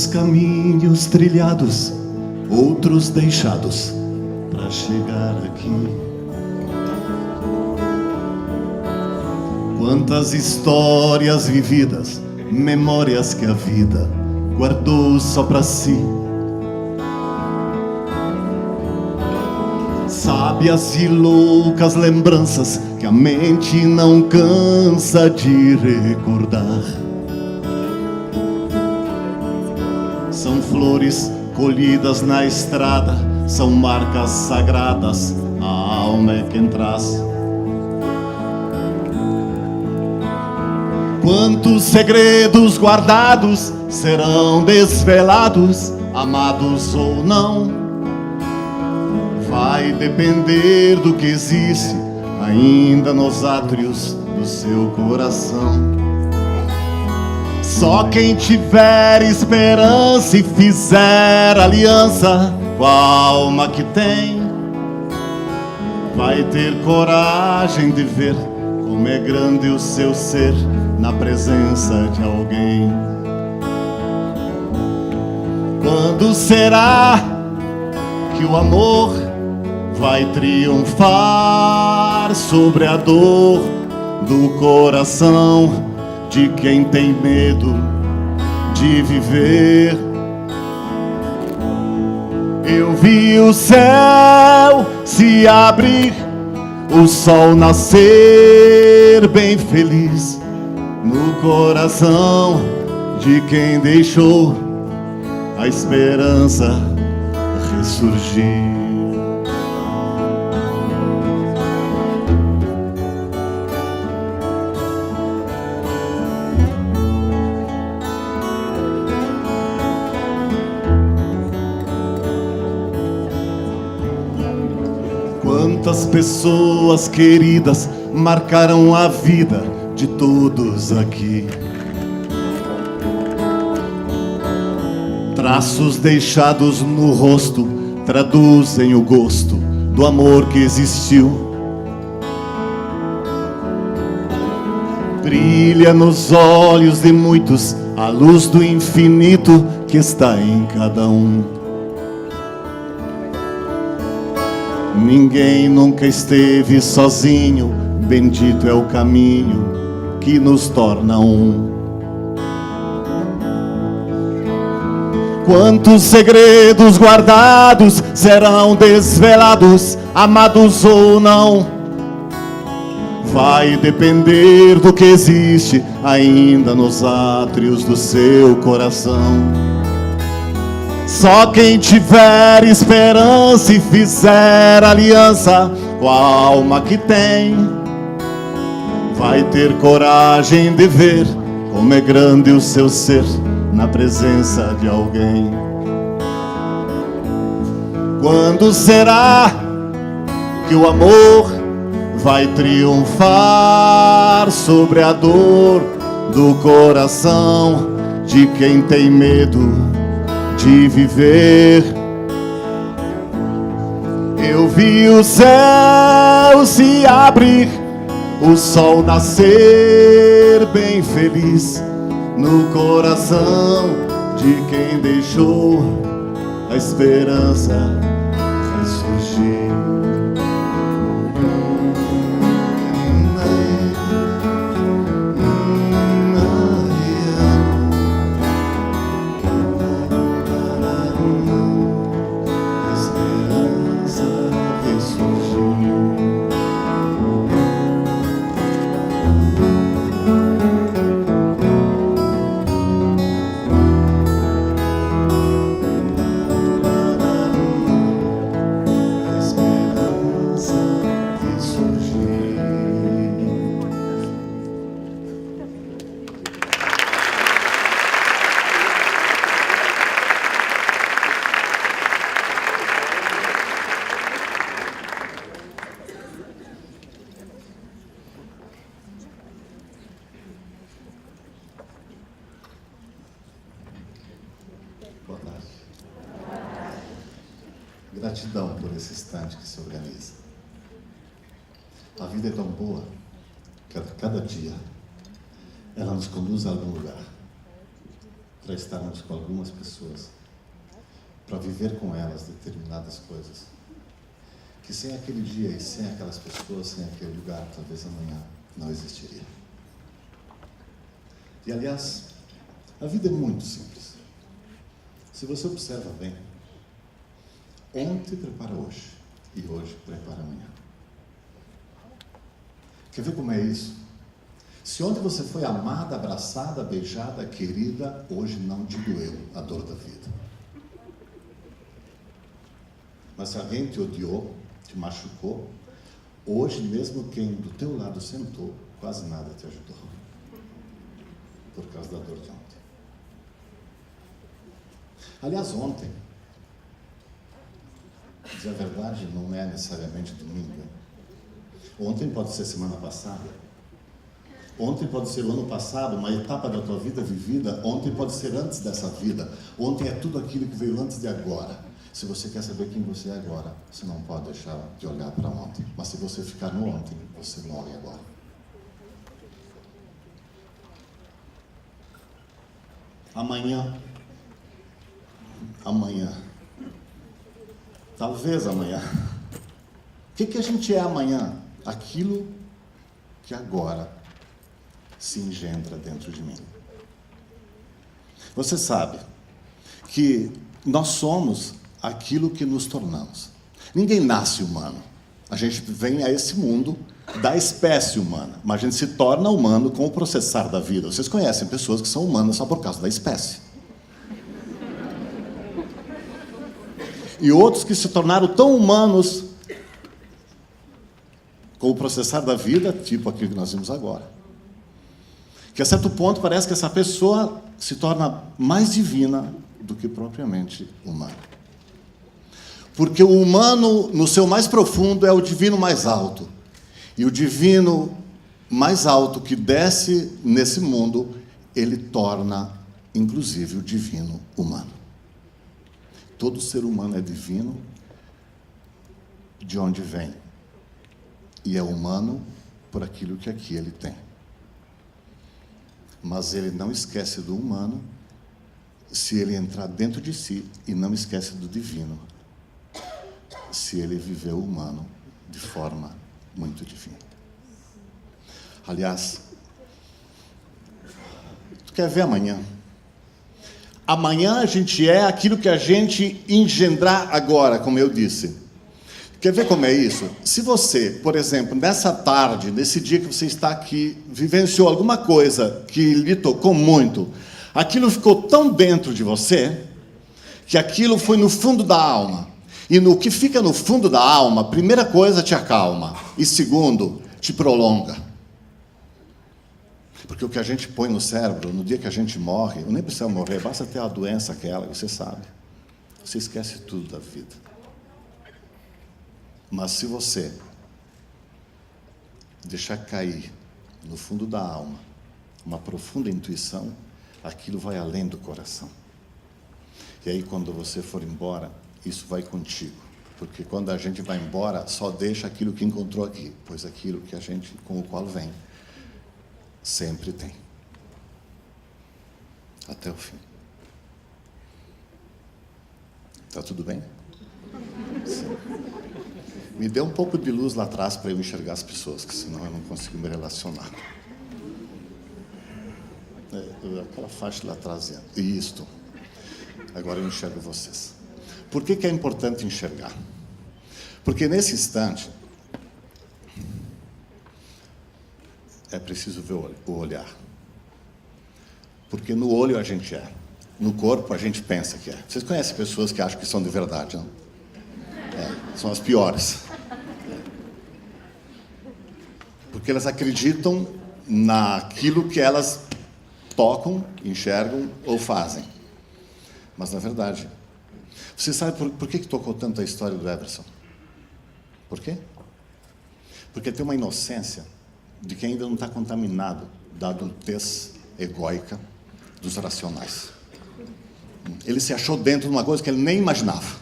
Quantos caminhos trilhados, outros deixados para chegar aqui. Quantas histórias vividas, memórias que a vida guardou só para si. Sábias e loucas lembranças que a mente não cansa de recordar. São flores colhidas na estrada, são marcas sagradas, a alma é quem traz. Quantos segredos guardados serão desvelados, amados ou não? Vai depender do que existe ainda nos átrios do seu coração. Só quem tiver esperança e fizer aliança com a alma que tem, vai ter coragem de ver como é grande o seu ser na presença de alguém. Quando será que o amor vai triunfar sobre a dor do coração de quem tem medo de viver? Eu vi o céu se abrir, o sol nascer bem feliz no coração de quem deixou a esperança ressurgir. Quantas pessoas queridas marcaram a vida de todos aqui. Traços deixados no rosto traduzem o gosto do amor que existiu. Brilha nos olhos de muitos a luz do infinito que está em cada um. Ninguém nunca esteve sozinho, bendito é o caminho que nos torna um. Quantos segredos guardados serão desvelados, amados ou não? Vai depender do que existe ainda nos átrios do seu coração. Só quem tiver esperança e fizer aliança com a alma que tem, vai ter coragem de ver como é grande o seu ser na presença de alguém. Quando será que o amor vai triunfar sobre a dor do coração de quem tem medo de viver? Eu vi o céu se abrir, o sol nascer bem feliz no coração de quem deixou a esperança ressurgir. Gratidão por esse instante que se organiza. A vida é tão boa que a cada dia ela nos conduz a algum lugar. para estarmos com algumas pessoas, para viver com elas determinadas coisas, que sem aquele dia e sem aquelas pessoas, sem aquele lugar, talvez amanhã não existiria. E aliás, a vida é muito simples. Se você observa bem, ontem prepara hoje e hoje prepara amanhã. Quer ver como é isso? Se ontem você foi amada, abraçada, beijada, querida, hoje não te doeu a dor da vida. Mas se alguém te odiou, te machucou, hoje mesmo quem do teu lado sentou, quase nada te ajudou. Por causa da dor de ontem. Aliás, ontem, dizer a verdade, não é necessariamente domingo. Ontem pode ser semana passada. Ontem pode ser o ano passado, uma etapa da tua vida vivida. Ontem pode ser antes dessa vida. Ontem é tudo aquilo que veio antes de agora. Se você quer saber quem você é agora, você não pode deixar de olhar para ontem. Mas se você ficar no ontem, você morre agora. Amanhã, talvez amanhã. O que a gente é amanhã? Aquilo que agora se engendra dentro de mim. Você sabe que nós somos aquilo que nos tornamos. Ninguém nasce humano. A gente vem a esse mundo da espécie humana, mas a gente se torna humano com o processar da vida. Vocês conhecem pessoas que são humanas só por causa da espécie. E outros que se tornaram tão humanos com o processar da vida, tipo aquilo que nós vimos agora, que a certo ponto parece que essa pessoa se torna mais divina do que propriamente humana. Porque o humano, no seu mais profundo, é o divino mais alto. E o divino mais alto que desce nesse mundo, ele torna, inclusive, o divino humano. Todo ser humano é divino de onde vem. E é humano por aquilo que aqui ele tem. Mas ele não esquece do humano se ele entrar dentro de si e não esquece do divino se ele viver o humano de forma muito divina. Aliás, tu quer ver amanhã? Amanhã a gente é aquilo que a gente engendrar agora, como eu disse. Quer ver como é isso? Se você, por exemplo, nessa tarde, nesse dia que você está aqui, vivenciou alguma coisa que lhe tocou muito, aquilo ficou tão dentro de você, que aquilo foi no fundo da alma. E no que fica no fundo da alma, primeira coisa, te acalma. E segundo, te prolonga. Porque o que a gente põe no cérebro, no dia que a gente morre, nem precisa morrer, basta ter a doença aquela, você sabe. Você esquece tudo da vida. Mas se você deixar cair no fundo da alma uma profunda intuição, aquilo vai além do coração. E aí, quando você for embora, isso vai contigo. Porque quando a gente vai embora, só deixa aquilo que encontrou aqui, pois aquilo que a gente, com o qual vem, sempre tem. Até o fim. Tá tudo bem? Sim. Me dê um pouco de luz lá atrás para eu enxergar as pessoas, que senão eu não consigo me relacionar. Aquela faixa lá atrás. E isto. Agora eu enxergo vocês. Por que é importante enxergar? Porque nesse instante é preciso ver o olhar. Porque no olho a gente é. No corpo a gente pensa que é. Vocês conhecem pessoas que acham que são de verdade, não? São as piores. Porque elas acreditam naquilo que elas tocam, enxergam ou fazem. Mas, na verdade, você sabe por que tocou tanto a história do Everson? Por quê? Porque tem uma inocência de quem ainda não está contaminado da adultez egóica dos racionais. Ele se achou dentro de uma coisa que ele nem imaginava.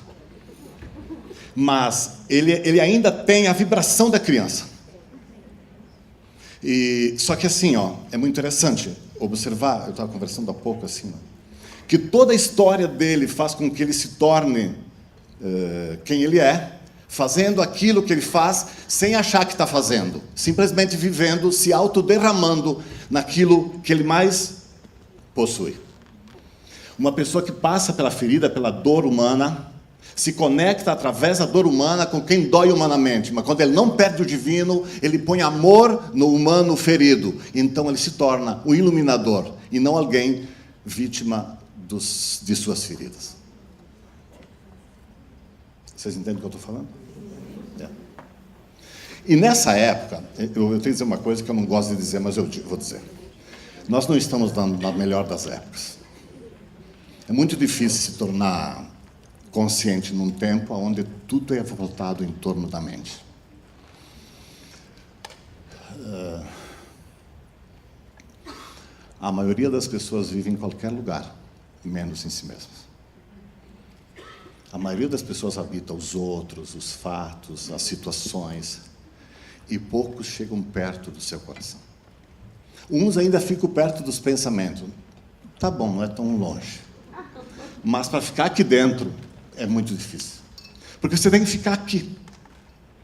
Mas ele ainda tem a vibração da criança. Só que assim, é muito interessante observar, eu estava conversando há pouco assim, que toda a história dele faz com que ele se torne quem ele é, fazendo aquilo que ele faz sem achar que está fazendo, simplesmente vivendo, se autoderramando naquilo que ele mais possui. Uma pessoa que passa pela ferida, pela dor humana, se conecta através da dor humana com quem dói humanamente, mas quando ele não perde o divino, ele põe amor no humano ferido, então ele se torna o iluminador e não alguém vítima de suas feridas. Vocês entendem o que eu estou falando? É. E nessa época, eu tenho que dizer uma coisa que eu não gosto de dizer, mas eu vou dizer. Nós não estamos na melhor das épocas. É muito difícil se tornar consciente num tempo onde tudo é voltado em torno da mente. A maioria das pessoas vive em qualquer lugar, menos em si mesmas. A maioria das pessoas habita os outros, os fatos, as situações, e poucos chegam perto do seu coração. Uns ainda ficam perto dos pensamentos. Tá bom, não é tão longe. Mas para ficar aqui dentro é muito difícil. Porque você tem que ficar aqui.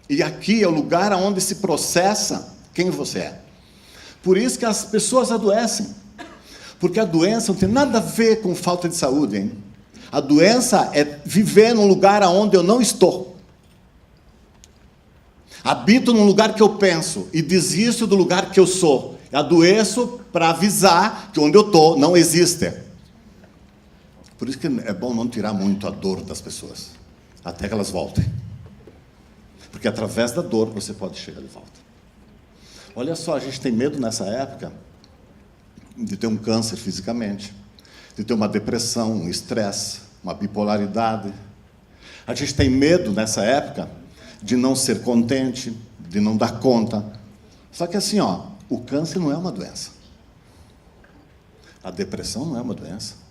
E aqui é o lugar onde se processa quem você é. Por isso que as pessoas adoecem. Porque a doença não tem nada a ver com falta de saúde, hein? A doença é viver num lugar onde eu não estou. Habito num lugar que eu penso e desisto do lugar que eu sou. Adoeço para avisar que onde eu estou não existe. Por isso que é bom não tirar muito a dor das pessoas, até que elas voltem. Porque através da dor você pode chegar de volta. Olha só, a gente tem medo nessa época de ter um câncer fisicamente, de ter uma depressão, um estresse, uma bipolaridade. A gente tem medo nessa época de não ser contente, de não dar conta. Só que assim, o câncer não é uma doença. A depressão não é uma doença.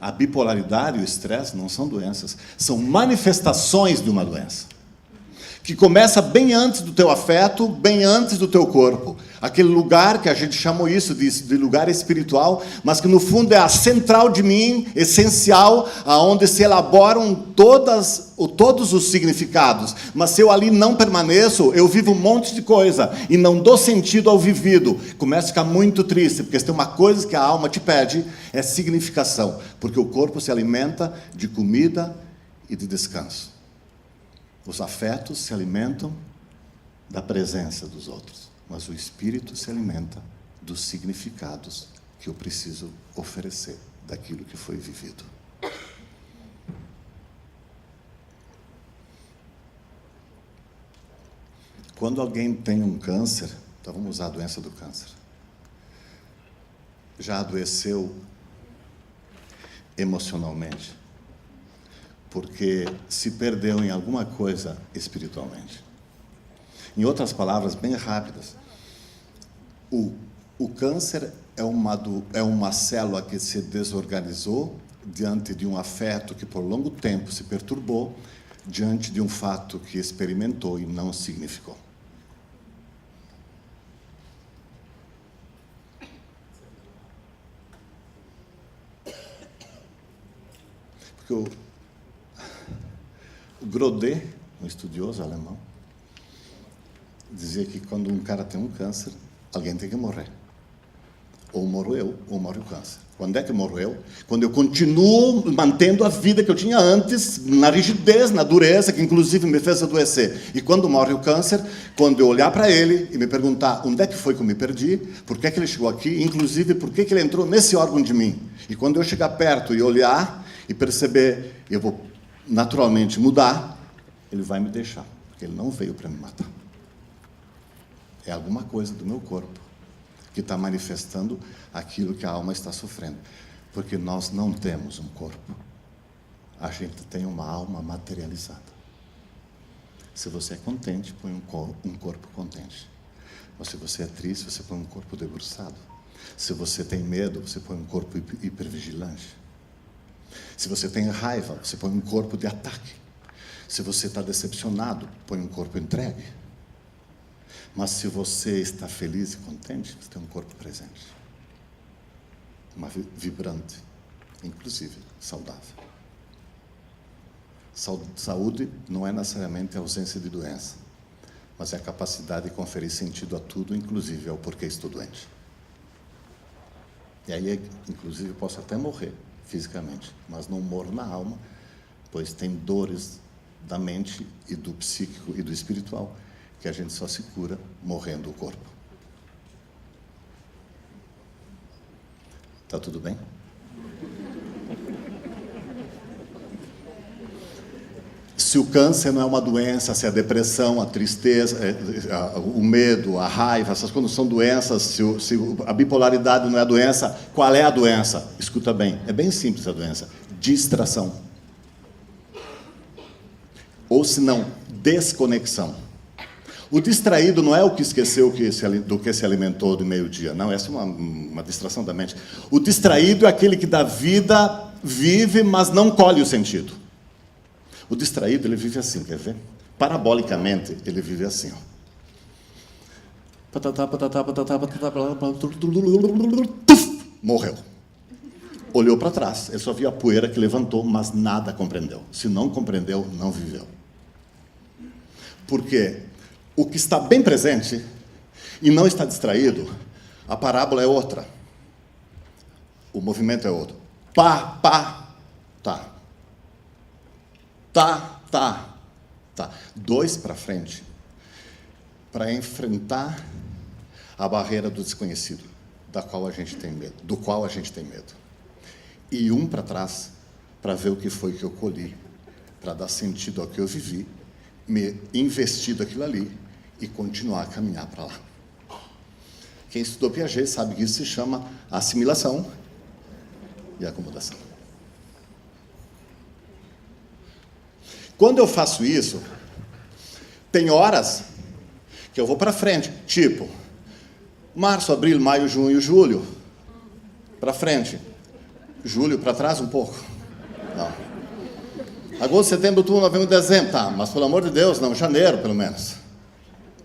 A bipolaridade e o estresse não são doenças, são manifestações de uma doença. Que começa bem antes do teu afeto, bem antes do teu corpo. Aquele lugar que a gente chamou isso de lugar espiritual, mas que no fundo é a central de mim, essencial, aonde se elaboram todos os significados. Mas se eu ali não permaneço, eu vivo um monte de coisa e não dou sentido ao vivido. Começo a ficar muito triste, porque se tem uma coisa que a alma te pede, é significação. Porque o corpo se alimenta de comida e de descanso. Os afetos se alimentam da presença dos outros, mas o espírito se alimenta dos significados que eu preciso oferecer daquilo que foi vivido. Quando alguém tem um câncer, então vamos usar a doença do câncer, já adoeceu emocionalmente, porque se perdeu em alguma coisa espiritualmente. Em outras palavras, bem rápidas, o câncer é uma célula que se desorganizou diante de um afeto que por longo tempo se perturbou, diante de um fato que experimentou e não significou. Porque o Grodet, um estudioso alemão, dizia que quando um cara tem um câncer, alguém tem que morrer. Ou morro eu, ou morre o câncer. Quando é que morro eu? Quando eu continuo mantendo a vida que eu tinha antes, na rigidez, na dureza, que inclusive me fez adoecer. E quando morre o câncer, quando eu olhar para ele e me perguntar onde é que foi que eu me perdi, por que é que ele chegou aqui, inclusive por que é que ele entrou nesse órgão de mim. E quando eu chegar perto e olhar e perceber, eu vou naturalmente mudar, ele vai me deixar, porque ele não veio para me matar. É alguma coisa do meu corpo que está manifestando aquilo que a alma está sofrendo. Porque nós não temos um corpo. A gente tem uma alma materializada. Se você é contente, põe um corpo contente. Ou se você é triste, você põe um corpo debruçado. Se você tem medo, você põe um corpo hipervigilante. Se você tem raiva, você põe um corpo de ataque. Se você está decepcionado, põe um corpo entregue. Mas se você está feliz e contente, você tem um corpo presente. Vibrante. inclusive saudável. Saúde não é necessariamente a ausência de doença, mas é a capacidade de conferir sentido a tudo, inclusive ao porquê estou doente. E aí, inclusive, eu posso até morrer fisicamente, mas não morro na alma, pois tem dores da mente e do psíquico e do espiritual que a gente só se cura morrendo o corpo. Tá tudo bem? Se o câncer não é uma doença, se a depressão, a tristeza, o medo, a raiva, essas coisas não são doenças, se a bipolaridade não é doença, qual é a doença? Escuta bem, é bem simples a doença. Distração. Ou se não, desconexão. O distraído não é o que esqueceu do que se alimentou do meio-dia. Não, essa é uma distração da mente. O distraído é aquele que da vida vive, mas não colhe o sentido. O distraído, ele vive assim, quer ver? Parabolicamente, ele vive assim, ó. Morreu. Olhou para trás, ele só viu a poeira que levantou, mas nada compreendeu. Se não compreendeu, não viveu. Porque o que está bem presente e não está distraído, a parábola é outra. O movimento é outro. Pá, pá, tá. Tá. 2 para frente, para enfrentar a barreira do desconhecido, do qual a gente tem medo. E 1 para trás, para ver o que foi que eu colhi, para dar sentido ao que eu vivi, me investir daquilo ali e continuar a caminhar para lá. Quem estudou Piaget sabe que isso se chama assimilação e acomodação. Quando eu faço isso, tem horas que eu vou para frente, tipo, março, abril, maio, junho, julho, para frente. Julho para trás um pouco. Não. Agosto, setembro, outubro, novembro, dezembro. Tá, mas pelo amor de Deus, não, janeiro pelo menos.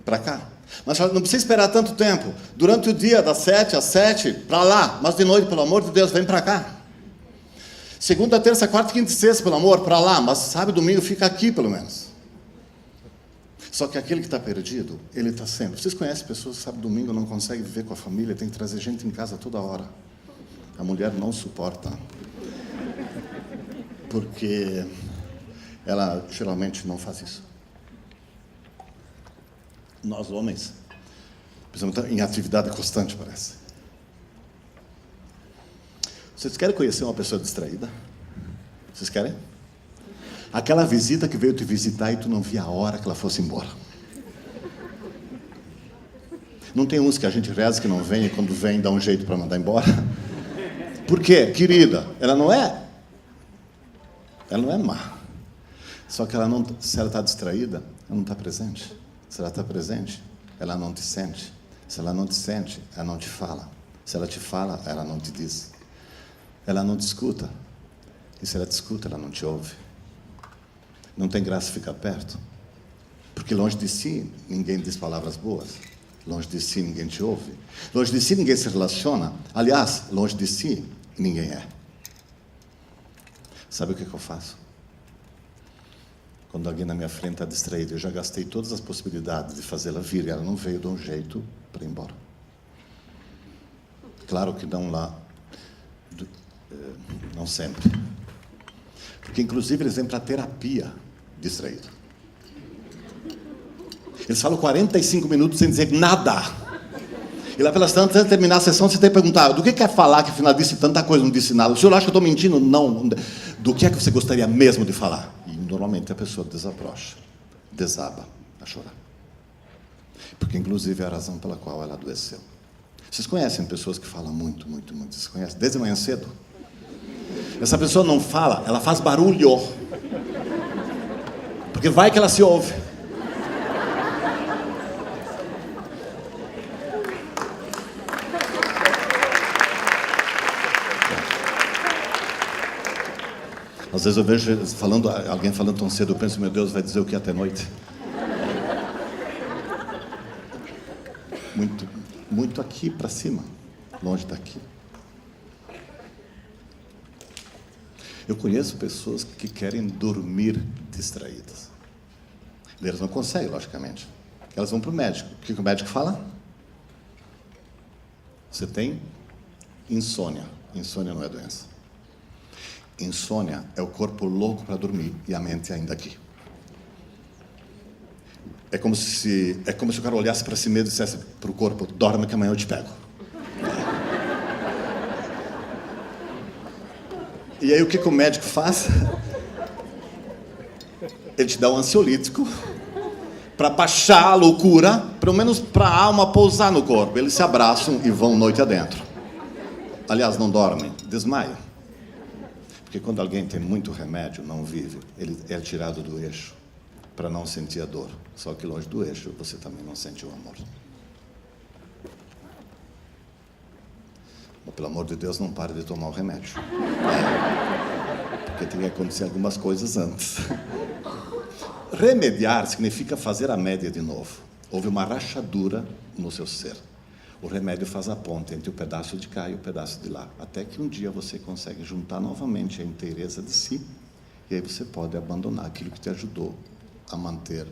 Para cá. Mas não precisa esperar tanto tempo. Durante o dia, das 7 às 7, para lá. Mas de noite, pelo amor de Deus, vem para cá. Segunda, terça, quarta, quinta e sexta, pelo amor, para lá. Mas sábado e domingo fica aqui, pelo menos. Só que aquele que está perdido, ele está sempre. Vocês conhecem pessoas que sábado e domingo não conseguem viver com a família, tem que trazer gente em casa toda hora. A mulher não suporta. Porque ela geralmente não faz isso. Nós, homens, precisamos estar em atividade constante, parece. Vocês querem conhecer uma pessoa distraída? Vocês querem? Aquela visita que veio te visitar e tu não via a hora que ela fosse embora. Não tem uns que a gente reza que não vem e quando vem dá um jeito para mandar embora? Por quê? Querida, ela não é má. Só que ela não, se ela está distraída, ela não está presente. Se ela está presente, ela não te sente. Se ela não te sente, ela não te fala. Se ela te fala, ela não te diz. Ela não te escuta. E se ela te escuta, ela não te ouve. Não tem graça ficar perto. Porque longe de si, ninguém diz palavras boas. Longe de si, ninguém te ouve. Longe de si, ninguém se relaciona. Aliás, longe de si, ninguém é. Sabe o que eu faço? Quando alguém na minha frente está distraído, eu já gastei todas as possibilidades de fazê-la vir, e ela não veio de um jeito para ir embora. Claro que não lá, não sempre. Porque, inclusive, eles vêm para terapia distraído. Eles falam 45 minutos sem dizer nada. E lá pelas tantas, antes de terminar a sessão, você tem que perguntar, do que quer falar que afinal disse tanta coisa, não disse nada? O senhor acha que eu estou mentindo? Não. Do que é que você gostaria mesmo de falar? E normalmente a pessoa desabrocha, desaba a chorar. Porque inclusive é a razão pela qual ela adoeceu. Vocês conhecem pessoas que falam muito, muito, muito? Vocês conhecem? Desde manhã cedo? Essa pessoa não fala, ela faz barulho. Porque vai que ela se ouve. Às vezes eu vejo alguém falando tão cedo, eu penso, meu Deus, vai dizer o que até noite? Muito aqui para cima, longe daqui. Eu conheço pessoas que querem dormir distraídas. Eles não conseguem, logicamente. Elas vão para o médico. O que o médico fala? Você tem insônia. Insônia não é doença. Insônia é o corpo louco para dormir e a mente ainda aqui. É como se o cara olhasse para si mesmo e dissesse para o corpo: dorme que amanhã eu te pego. E aí o que o médico faz? Ele te dá um ansiolítico para baixar a loucura, pelo menos para a alma pousar no corpo. Eles se abraçam e vão noite adentro. Aliás, não dormem, desmaiam. Porque quando alguém tem muito remédio, não vive, ele é tirado do eixo para não sentir a dor. Só que longe do eixo, você também não sente o amor. Mas, pelo amor de Deus, não pare de tomar o remédio. Porque tem que acontecer algumas coisas antes. Remediar significa fazer a média de novo. Houve uma rachadura no seu ser. O remédio faz a ponte entre o pedaço de cá e o pedaço de lá. Até que um dia você consegue juntar novamente a inteireza de si. E aí você pode abandonar aquilo que te ajudou a manter,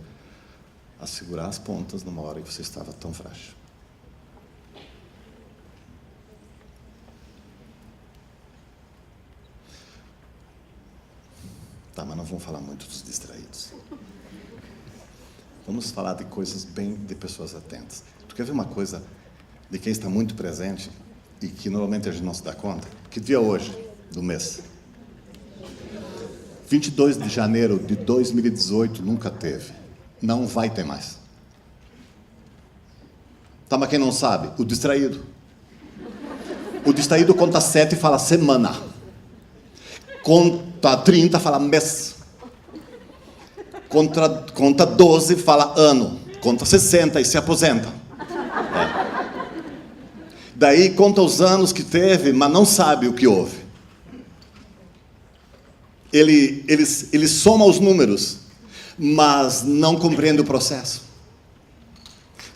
a segurar as pontas numa hora que você estava tão frágil. Tá, mas não vamos falar muito dos distraídos. Vamos falar de coisas de pessoas atentas. Tu quer ver uma coisa de quem está muito presente e que normalmente a gente não se dá conta? Que dia é hoje do mês? 22 de janeiro de 2018 nunca teve. Não vai ter mais. Tá, mas quem não sabe? O distraído. O distraído conta 7 e fala semana. Conta 30, fala mês. Conta 12, fala ano. Conta 60 e se aposenta. Daí conta os anos que teve, mas não sabe o que houve. Ele soma os números, mas não compreende o processo.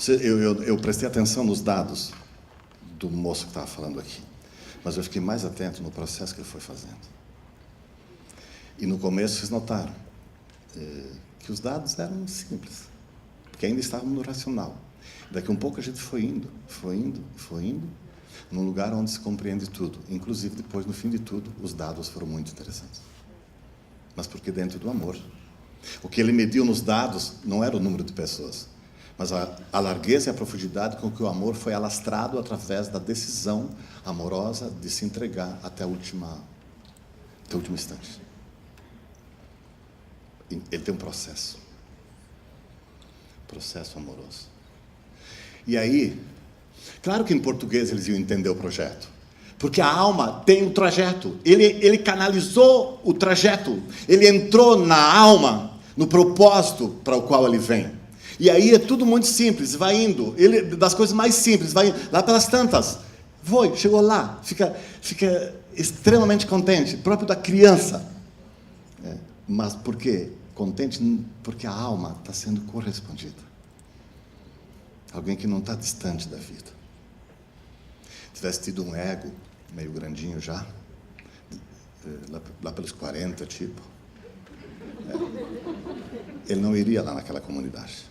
Eu prestei atenção nos dados do moço que estava falando aqui, mas eu fiquei mais atento no processo que ele foi fazendo. E no começo vocês notaram que os dados eram simples, porque ainda estávamos no racional. Daqui a um pouco a gente foi indo, num lugar onde se compreende tudo. Inclusive, depois, no fim de tudo, os dados foram muito interessantes. Mas porque dentro do amor. O que ele mediu nos dados não era o número de pessoas, mas a largueza e a profundidade com que o amor foi alastrado através da decisão amorosa de se entregar até o último instante. Ele tem um processo amoroso. E aí, claro que em português eles iam entender o projeto, porque a alma tem o trajeto. Ele canalizou o trajeto, ele entrou na alma, no propósito para o qual ele vem. E aí é tudo muito simples, vai indo, das coisas mais simples, vai lá pelas tantas, chegou lá, fica extremamente contente, próprio da criança. Mas por quê? Contente porque a alma está sendo correspondida. Alguém que não está distante da vida. Tivesse tido um ego meio grandinho já, lá pelos 40, tipo, ele não iria lá naquela comunidade.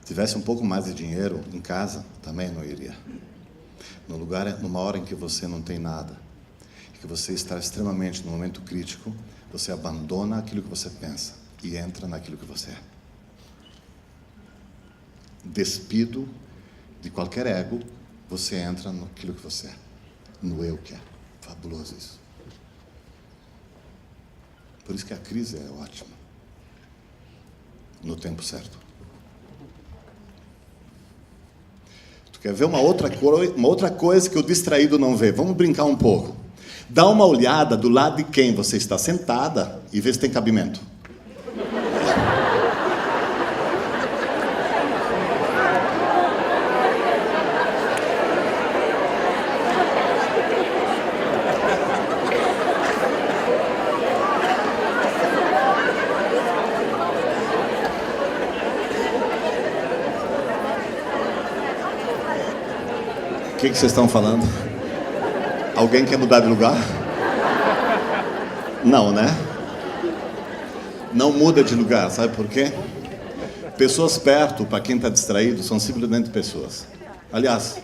Tivesse um pouco mais de dinheiro em casa, também não iria. Numa hora em que você não tem nada, que você está extremamente no momento crítico, você abandona aquilo que você pensa e entra naquilo que você é. Despido de qualquer ego, você entra naquilo que você é, no eu que é. Fabuloso isso. Por isso que a crise é ótima, no tempo certo. Tu quer ver uma outra coisa que o distraído não vê? Vamos brincar um pouco. Dá uma olhada do lado de quem você está sentada e vê se tem cabimento. O que vocês estão falando? Alguém quer mudar de lugar? Não, né? Não muda de lugar, sabe por quê? Pessoas perto, para quem está distraído, são simplesmente pessoas. Aliás,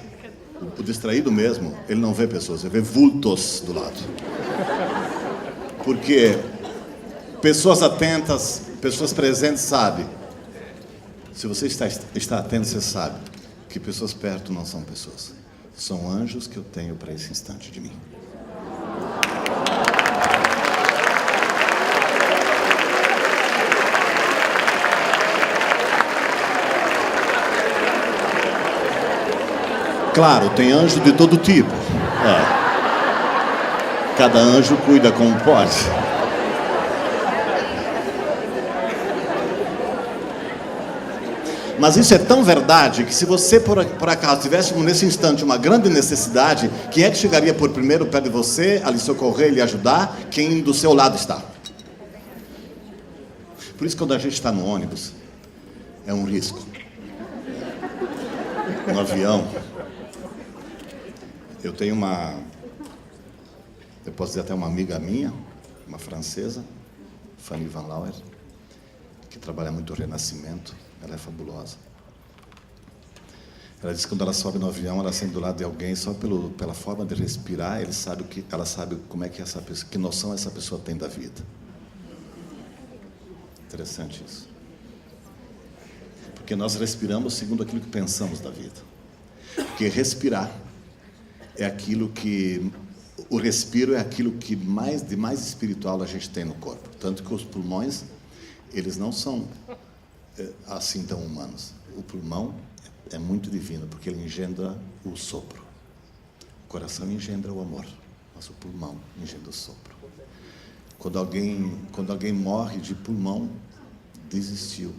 o distraído mesmo, ele não vê pessoas, ele vê vultos do lado. Porque pessoas atentas, pessoas presentes sabem. Se você está atento, você sabe que pessoas perto não são pessoas. São anjos que eu tenho para esse instante de mim. Claro, tem anjo de todo tipo. Cada anjo cuida como pode. Mas isso é tão verdade que se você, por acaso, tivesse nesse instante uma grande necessidade, quem é que chegaria por primeiro perto de você, a lhe socorrer e lhe ajudar? Quem do seu lado está. Por isso, quando a gente está no ônibus, é um risco. No avião, eu posso dizer até uma amiga minha, uma francesa, Fanny Van Lauer, que trabalha muito o Renascimento. Ela é fabulosa. Ela diz que quando ela sobe no avião, ela sente do lado de alguém, só pela forma de respirar, ela sabe como é que essa pessoa, que noção essa pessoa tem da vida. Interessante isso. Porque nós respiramos segundo aquilo que pensamos da vida. Porque respirar é aquilo que... O respiro é aquilo que de mais espiritual a gente tem no corpo. Tanto que os pulmões, eles não são assim tão humanos. O pulmão é muito divino, porque ele engendra o sopro. O coração engendra o amor, mas o pulmão engendra o sopro. Quando alguém morre de pulmão, desistiu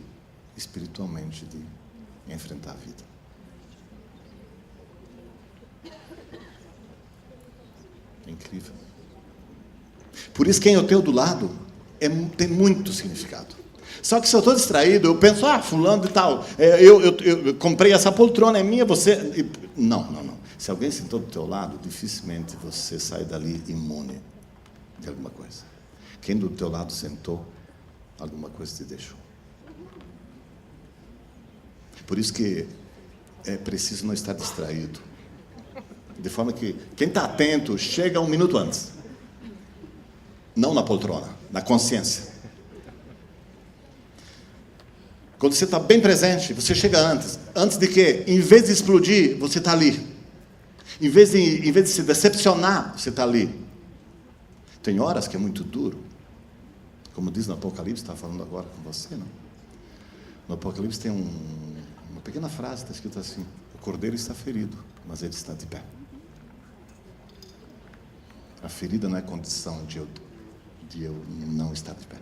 espiritualmente de enfrentar a vida. É incrível. Por isso, quem eu tenho do lado tem muito significado. Só que se eu estou distraído, eu penso, fulano e tal, eu comprei essa poltrona, é minha, você... Não. Se alguém sentou do teu lado, dificilmente você sai dali imune de alguma coisa. Quem do teu lado sentou, alguma coisa te deixou. Por isso que é preciso não estar distraído. De forma que quem está atento chega 1 minuto antes. Não na poltrona, na consciência. Quando você está bem presente, você chega antes. Antes de quê? Em vez de explodir, você está ali. Em vez de se decepcionar, você está ali. Tem horas que é muito duro. Como diz no Apocalipse, está falando agora com você, não? No Apocalipse tem uma pequena frase, está escrito assim: o cordeiro está ferido, mas ele está de pé. A ferida não é condição de eu não estar de pé.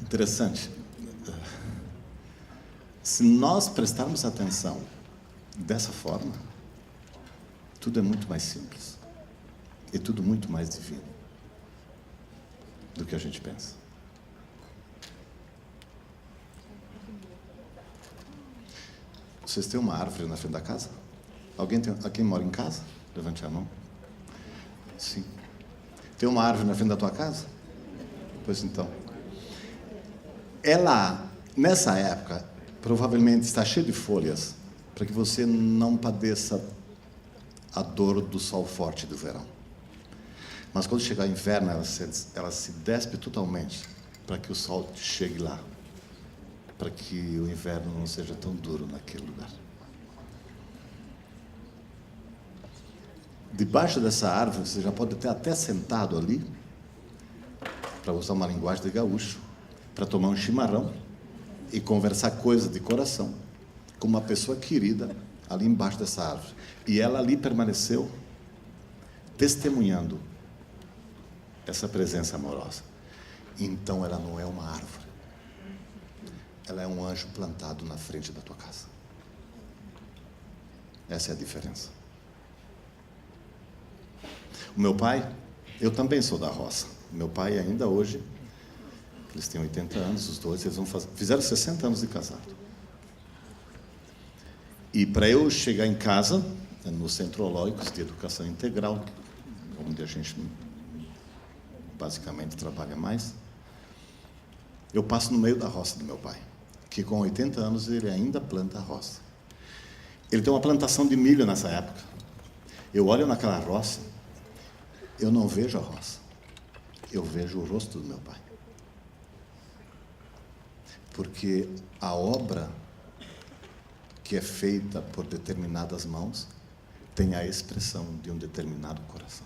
Interessante. Se nós prestarmos atenção dessa forma, tudo é muito mais simples e tudo muito mais divino do que a gente pensa. Vocês têm uma árvore na frente da casa? Alguém mora em casa? Levante a mão. Sim. Tem uma árvore na frente da tua casa? Pois então. Ela, nessa época, provavelmente está cheia de folhas para que você não padeça a dor do sol forte do verão. Mas quando chegar o inverno, ela se despe totalmente para que o sol chegue lá, para que o inverno não seja tão duro naquele lugar. Debaixo dessa árvore, você já pode ter até sentado ali, para usar uma linguagem de gaúcho, para tomar um chimarrão e conversar coisas de coração com uma pessoa querida ali embaixo dessa árvore. E ela ali permaneceu testemunhando essa presença amorosa. Então ela não é uma árvore. Ela é um anjo plantado na frente da tua casa. Essa é a diferença. O meu pai, eu também sou da roça. Meu pai ainda hoje, eles têm 80 anos, os dois, fizeram 60 anos de casado. E para eu chegar em casa, no Centro Ológicos de Educação Integral, onde a gente basicamente trabalha mais. Eu passo no meio da roça do meu pai, que com 80 anos ele ainda planta a roça. Ele tem uma plantação de milho nessa época. Eu olho naquela roça, eu não vejo a roça, eu vejo o rosto do meu pai. Porque a obra que é feita por determinadas mãos tem a expressão de um determinado coração.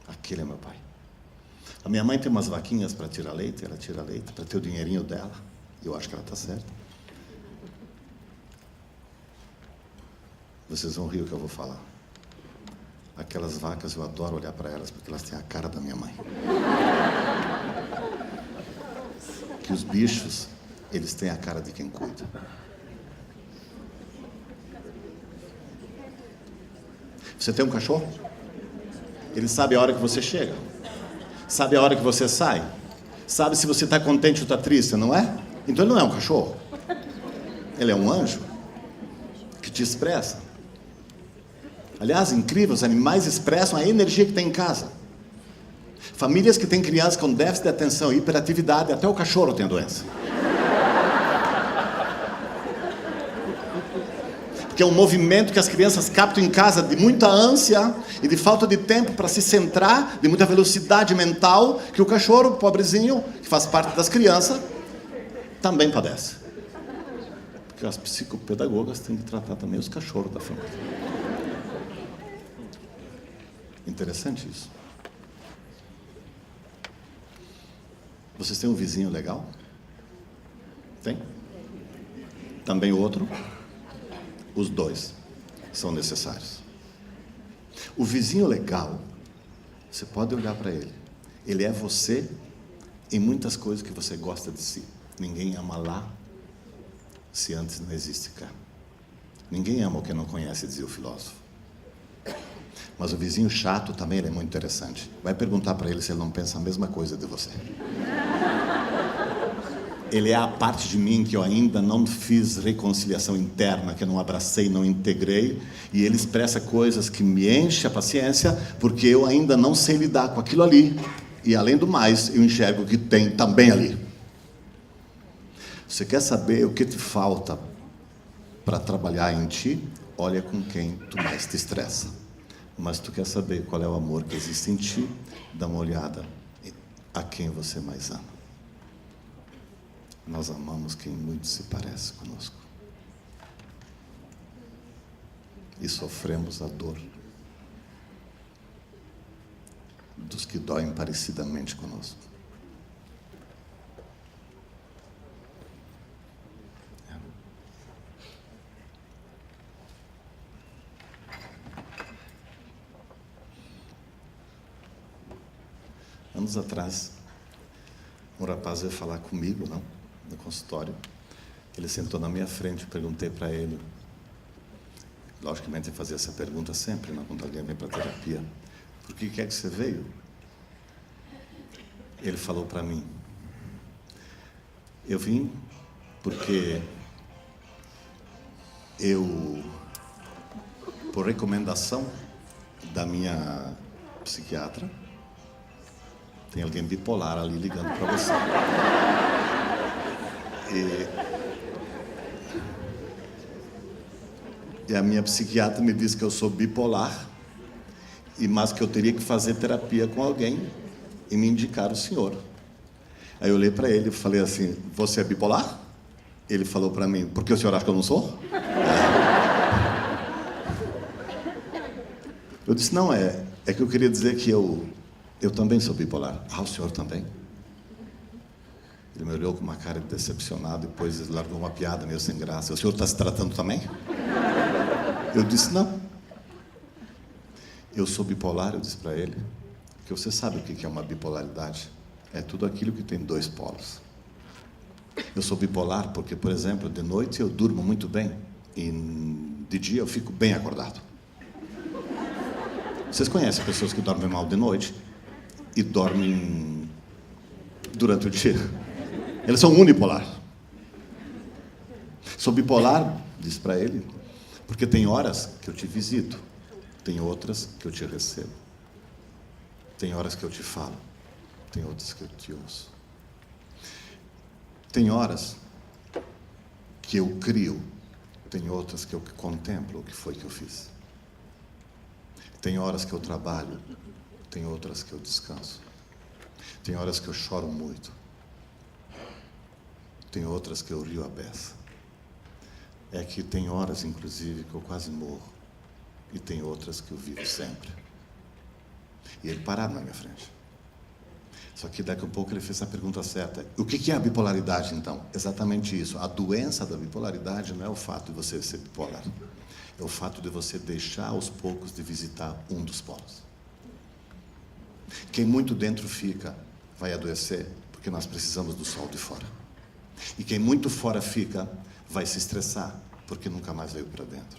Aquele é meu pai. A minha mãe tem umas vaquinhas para tirar leite, ela tira leite para ter o dinheirinho dela. Eu acho que ela está certa. Vocês vão rir o que eu vou falar. Aquelas vacas, eu adoro olhar para elas, porque elas têm a cara da minha mãe. Que os bichos, eles têm a cara de quem cuida. Você tem um cachorro? Ele sabe a hora que você chega. Sabe a hora que você sai. Sabe se você está contente ou está triste, não é? Então ele não é um cachorro. Ele é um anjo que te expressa. Aliás, incrível, os animais expressam a energia que tem em casa. Famílias que têm crianças com déficit de atenção e hiperatividade, até o cachorro tem a doença. Porque é um movimento que as crianças captam em casa de muita ânsia e de falta de tempo para se centrar, de muita velocidade mental, que o cachorro, pobrezinho, que faz parte das crianças, também padece. Porque as psicopedagogas têm que tratar também os cachorros da família. Interessante isso. Vocês têm um vizinho legal? Tem? Também outro? Os dois são necessários. O vizinho legal, você pode olhar para ele. Ele é você em muitas coisas que você gosta de si. Ninguém ama lá se antes não existe cá. Ninguém ama o que não conhece, dizia o filósofo. Mas o vizinho chato também ele é muito interessante. Vai perguntar para ele se ele não pensa a mesma coisa de você. Ele é a parte de mim que eu ainda não fiz reconciliação interna, que eu não abracei, não integrei, e ele expressa coisas que me enchem a paciência, porque eu ainda não sei lidar com aquilo ali, e além do mais, eu enxergo que tem também ali. Você quer saber o que te falta para trabalhar em ti? Olha com quem tu mais te estressa. Mas tu quer saber qual é o amor que existe em ti? Dá uma olhada a quem você mais ama. Nós amamos quem muito se parece conosco. E sofremos a dor dos que doem parecidamente conosco. Anos atrás, um rapaz veio falar comigo, no consultório. Ele sentou na minha frente, eu perguntei para ele. Logicamente, eu fazia essa pergunta sempre, quando alguém vem para terapia. Por que é que você veio? Ele falou para mim. Eu vim porque eu, por recomendação da minha psiquiatra, tem alguém bipolar ali ligando para você. E a minha psiquiatra me disse que eu sou bipolar, mas que eu teria que fazer terapia com alguém e me indicar o senhor. Aí eu olhei para ele e falei assim, você é bipolar? Ele falou para mim, por que o senhor acha que eu não sou? Eu disse, não, é que eu queria dizer que eu também sou bipolar. Ah, o senhor também? Ele me olhou com uma cara de decepcionado, depois largou uma piada meio sem graça. O senhor está se tratando também? Eu disse, não. Eu sou bipolar, eu disse para ele, que você sabe o que é uma bipolaridade? É tudo aquilo que tem dois polos. Eu sou bipolar porque, por exemplo, de noite eu durmo muito bem e de dia eu fico bem acordado. Vocês conhecem pessoas que dormem mal de noite e dormem durante o dia? Eles são unipolar. Sou bipolar, disse para ele, porque tem horas que eu te visito, tem outras que eu te recebo. Tem horas que eu te falo, tem outras que eu te ouço. Tem horas que eu crio, tem outras que eu contemplo o que foi que eu fiz. Tem horas que eu trabalho, tem outras que eu descanso. Tem horas que eu choro muito, tem outras que eu rio a beça. É que tem horas, inclusive, que eu quase morro, e tem outras que eu vivo sempre. E ele parado na minha frente. Só que daqui a pouco ele fez a pergunta certa. O que é a bipolaridade, então? Exatamente isso. A doença da bipolaridade não é o fato de você ser bipolar. É o fato de você deixar aos poucos de visitar um dos polos. Quem muito dentro fica, vai adoecer, porque nós precisamos do sol de fora. E quem muito fora fica, vai se estressar, porque nunca mais veio para dentro.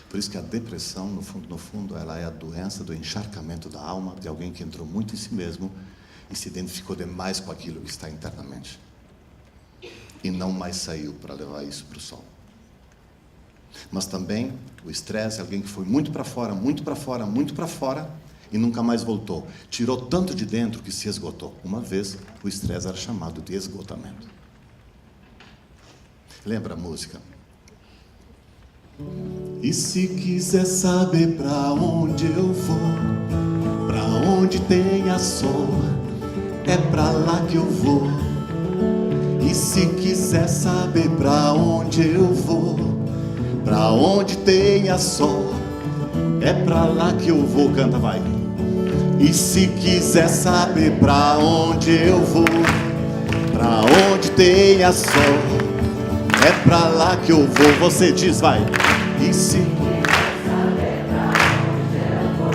Por isso que a depressão, no fundo, ela é a doença do encharcamento da alma de alguém que entrou muito em si mesmo e se identificou demais com aquilo que está internamente. E não mais saiu para levar isso para o sol. Mas também, o estresse é alguém que foi muito para fora, muito para fora, muito para fora, e nunca mais voltou. Tirou tanto de dentro que se esgotou. Uma vez, o estresse era chamado de esgotamento. Lembra a música? E se quiser saber pra onde eu vou, pra onde tenha sol, é pra lá que eu vou. E se quiser saber pra onde eu vou, pra onde tenha sol, é pra lá que eu vou. Canta, vai. E se quiser saber pra onde eu vou, pra onde tenha sol, é pra lá que eu vou. Você diz, vai. E se quiser saber pra onde eu vou,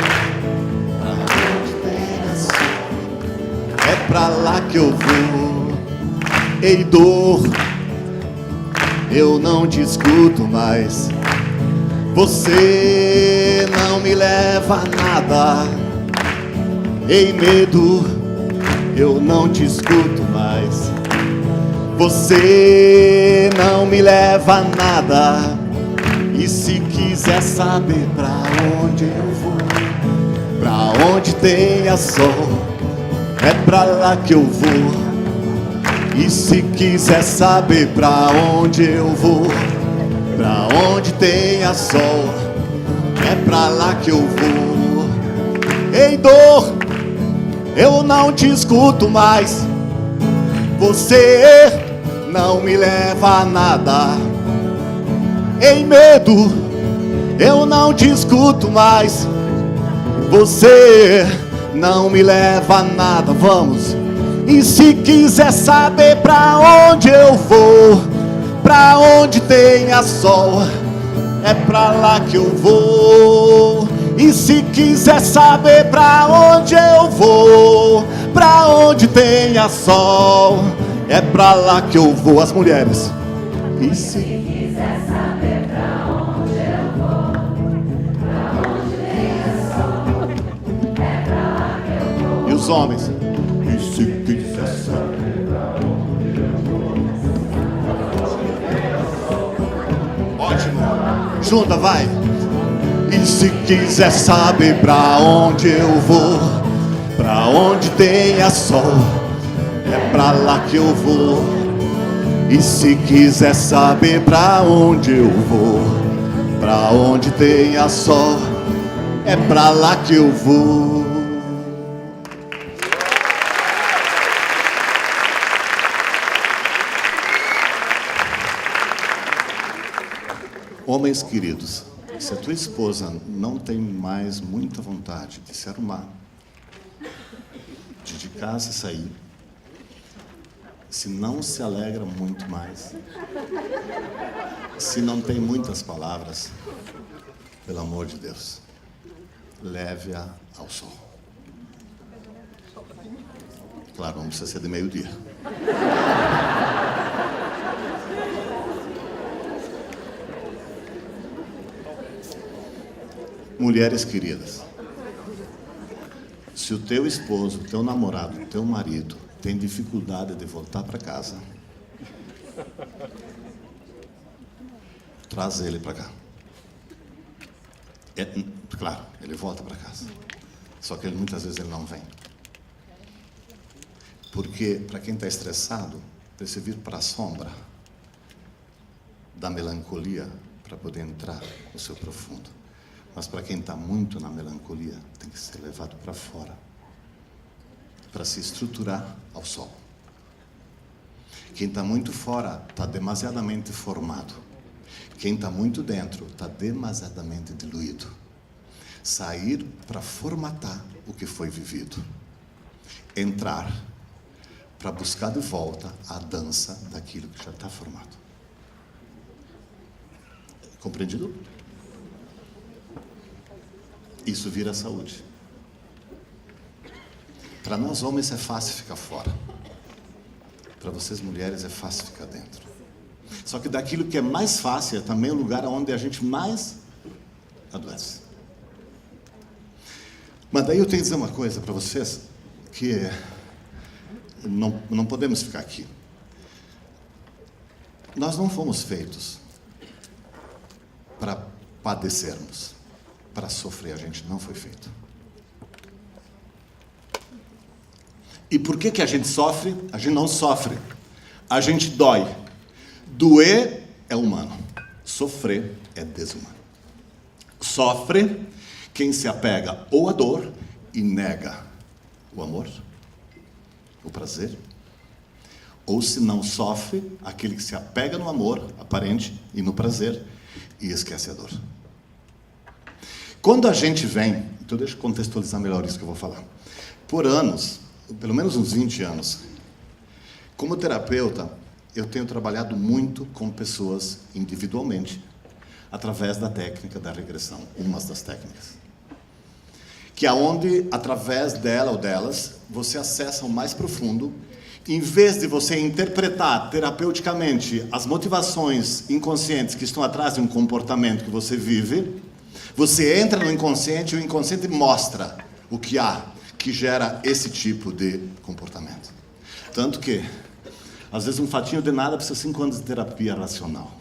pra onde tenha sol, é pra lá que eu vou. Ei, dor, eu não te escuto mais. Você não me leva a nada. Ei, medo, eu não te escuto mais. Você não me leva a nada. E se quiser saber pra onde eu vou, pra onde tenha sol, é pra lá que eu vou. E se quiser saber pra onde eu vou, pra onde tenha sol, é pra lá que eu vou. Ei, dor, eu não te escuto mais. Você não me leva a nada. Ei, medo, eu não te escuto mais. Você não me leva a nada. Vamos. E se quiser saber pra onde eu vou, pra onde tenha sol, é pra lá que eu vou. E se quiser saber pra onde eu vou, pra onde tenha sol, é pra lá que eu vou. As mulheres. E se quiser saber pra onde eu vou, pra onde tenha sol, é pra lá que eu vou. E os homens? E se quiser saber pra onde eu vou, pra onde tenha sol. Ótimo. Junta, vai. E se quiser saber pra onde eu vou, pra onde tenha sol, é pra lá que eu vou. E se quiser saber pra onde eu vou, pra onde tenha sol, é pra lá que eu vou. Homens queridos, se a tua esposa não tem mais muita vontade de se arrumar, de casa e sair, se não se alegra muito mais, se não tem muitas palavras, pelo amor de Deus, leve-a ao sol. Claro, não precisa ser de meio-dia. Mulheres queridas, se o teu esposo, o teu namorado, o teu marido tem dificuldade de voltar para casa, traz ele para cá. Claro, ele volta para casa. Só que muitas vezes ele não vem. Porque, para quem está estressado, precisa vir para a sombra da melancolia para poder entrar no seu profundo. Mas para quem está muito na melancolia, tem que ser levado para fora, para se estruturar ao sol. Quem está muito fora está demasiadamente formado. Quem está muito dentro está demasiadamente diluído. Sair para formatar o que foi vivido. Entrar para buscar de volta a dança daquilo que já está formado. Compreendido? Isso vira saúde. Para nós homens é fácil ficar fora. Para vocês mulheres é fácil ficar dentro. Só que daquilo que é mais fácil é também o lugar onde a gente mais adoece. Mas daí eu tenho que dizer uma coisa para vocês, que não podemos ficar aqui. Nós não fomos feitos para padecermos, para sofrer. A gente não foi feito. E por que a gente sofre? A gente não sofre. A gente dói. Doer é humano. Sofrer é desumano. Sofre quem se apega ou à dor e nega o amor, o prazer. Ou se não sofre, aquele que se apega no amor aparente e no prazer e esquece a dor. Quando a gente vem, então deixa eu contextualizar melhor isso que eu vou falar. Por anos, pelo menos uns 20 anos, como terapeuta, eu tenho trabalhado muito com pessoas individualmente, através da técnica da regressão, uma das técnicas. Que é onde, através dela ou delas, você acessa o mais profundo. Em vez de você interpretar terapeuticamente as motivações inconscientes que estão atrás de um comportamento que você vive, você entra no inconsciente e o inconsciente mostra o que há que gera esse tipo de comportamento. Tanto que, às vezes, um fatinho de nada precisa de 5 anos de terapia racional.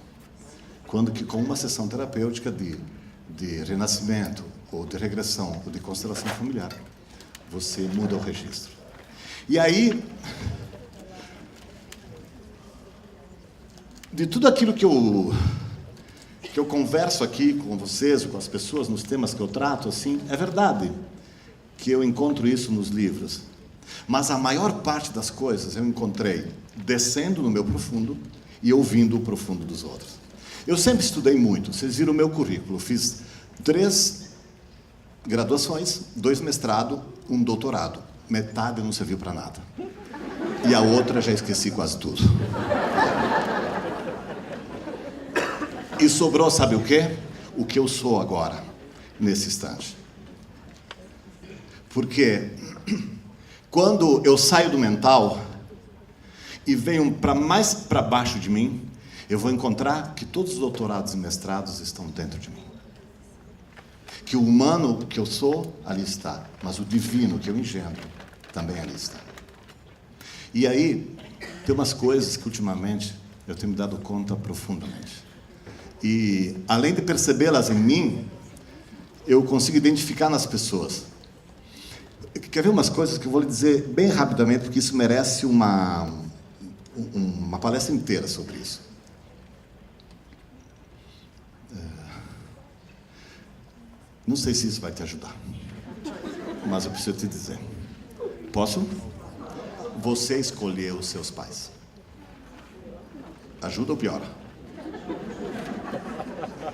Quando que com uma sessão terapêutica de renascimento, ou de regressão, ou de constelação familiar, você muda o registro. E aí, de tudo aquilo que eu converso aqui com vocês, com as pessoas, nos temas que eu trato, assim, é verdade que eu encontro isso nos livros. Mas a maior parte das coisas eu encontrei descendo no meu profundo e ouvindo o profundo dos outros. Eu sempre estudei muito. Vocês viram o meu currículo. Fiz 3 graduações, 2 mestrados, 1 doutorado. Metade não serviu para nada. E a outra já esqueci quase tudo. E sobrou, sabe o quê? O que eu sou agora, nesse instante. Porque quando eu saio do mental e venho mais para baixo de mim, eu vou encontrar que todos os doutorados e mestrados estão dentro de mim. Que o humano que eu sou, ali está. Mas o divino que eu engendro, também ali está. E aí, tem umas coisas que ultimamente eu tenho me dado conta profundamente. E, além de percebê-las em mim, eu consigo identificar nas pessoas. Quer ver umas coisas que eu vou lhe dizer bem rapidamente, porque isso merece uma palestra inteira sobre isso. Não sei se isso vai te ajudar, mas eu preciso te dizer. Posso? Você escolheu os seus pais. Ajuda ou piora?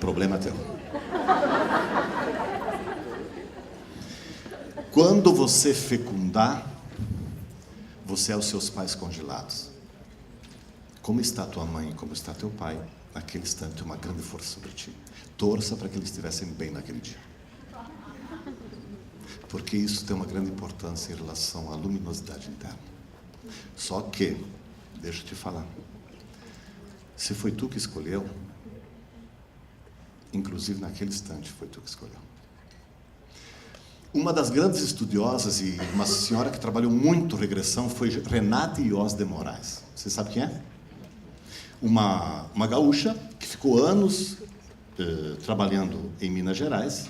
Problema teu. Quando você fecundar, você é os seus pais congelados. Como está tua mãe, como está teu pai, naquele instante, uma grande força sobre ti. Torça para que eles estivessem bem naquele dia. Porque isso tem uma grande importância em relação à luminosidade interna. Só que, deixa eu te falar, se foi tu que escolheu, inclusive naquele instante foi tu que escolheu. Uma das grandes estudiosas e uma senhora que trabalhou muito regressão foi Renate Iós de Moraes. Você sabe quem é? Uma gaúcha que ficou anos trabalhando em Minas Gerais,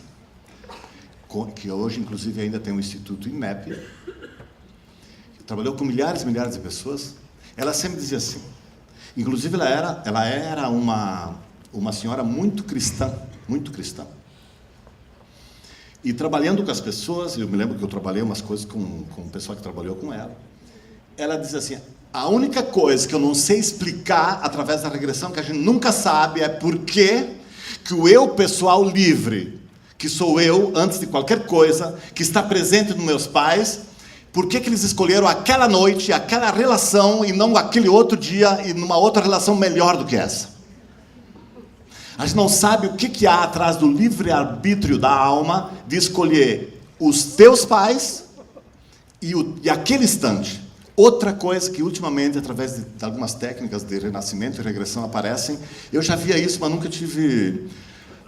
que hoje, inclusive, ainda tem um instituto INEP. Trabalhou com milhares e milhares de pessoas. Ela sempre dizia assim, inclusive ela era uma senhora muito cristã, muito cristã. E trabalhando com as pessoas, eu me lembro que eu trabalhei umas coisas com o pessoal que trabalhou com ela. Ela diz assim, a única coisa que eu não sei explicar através da regressão, que a gente nunca sabe, é por que o eu pessoal livre, que sou eu, antes de qualquer coisa, que está presente nos meus pais, por que eles escolheram aquela noite, aquela relação, e não aquele outro dia, e numa outra relação melhor do que essa. A gente não sabe o que há atrás do livre-arbítrio da alma de escolher os teus pais e aquele instante. Outra coisa que ultimamente, através de algumas técnicas de renascimento e regressão aparecem, eu já via isso, mas nunca tive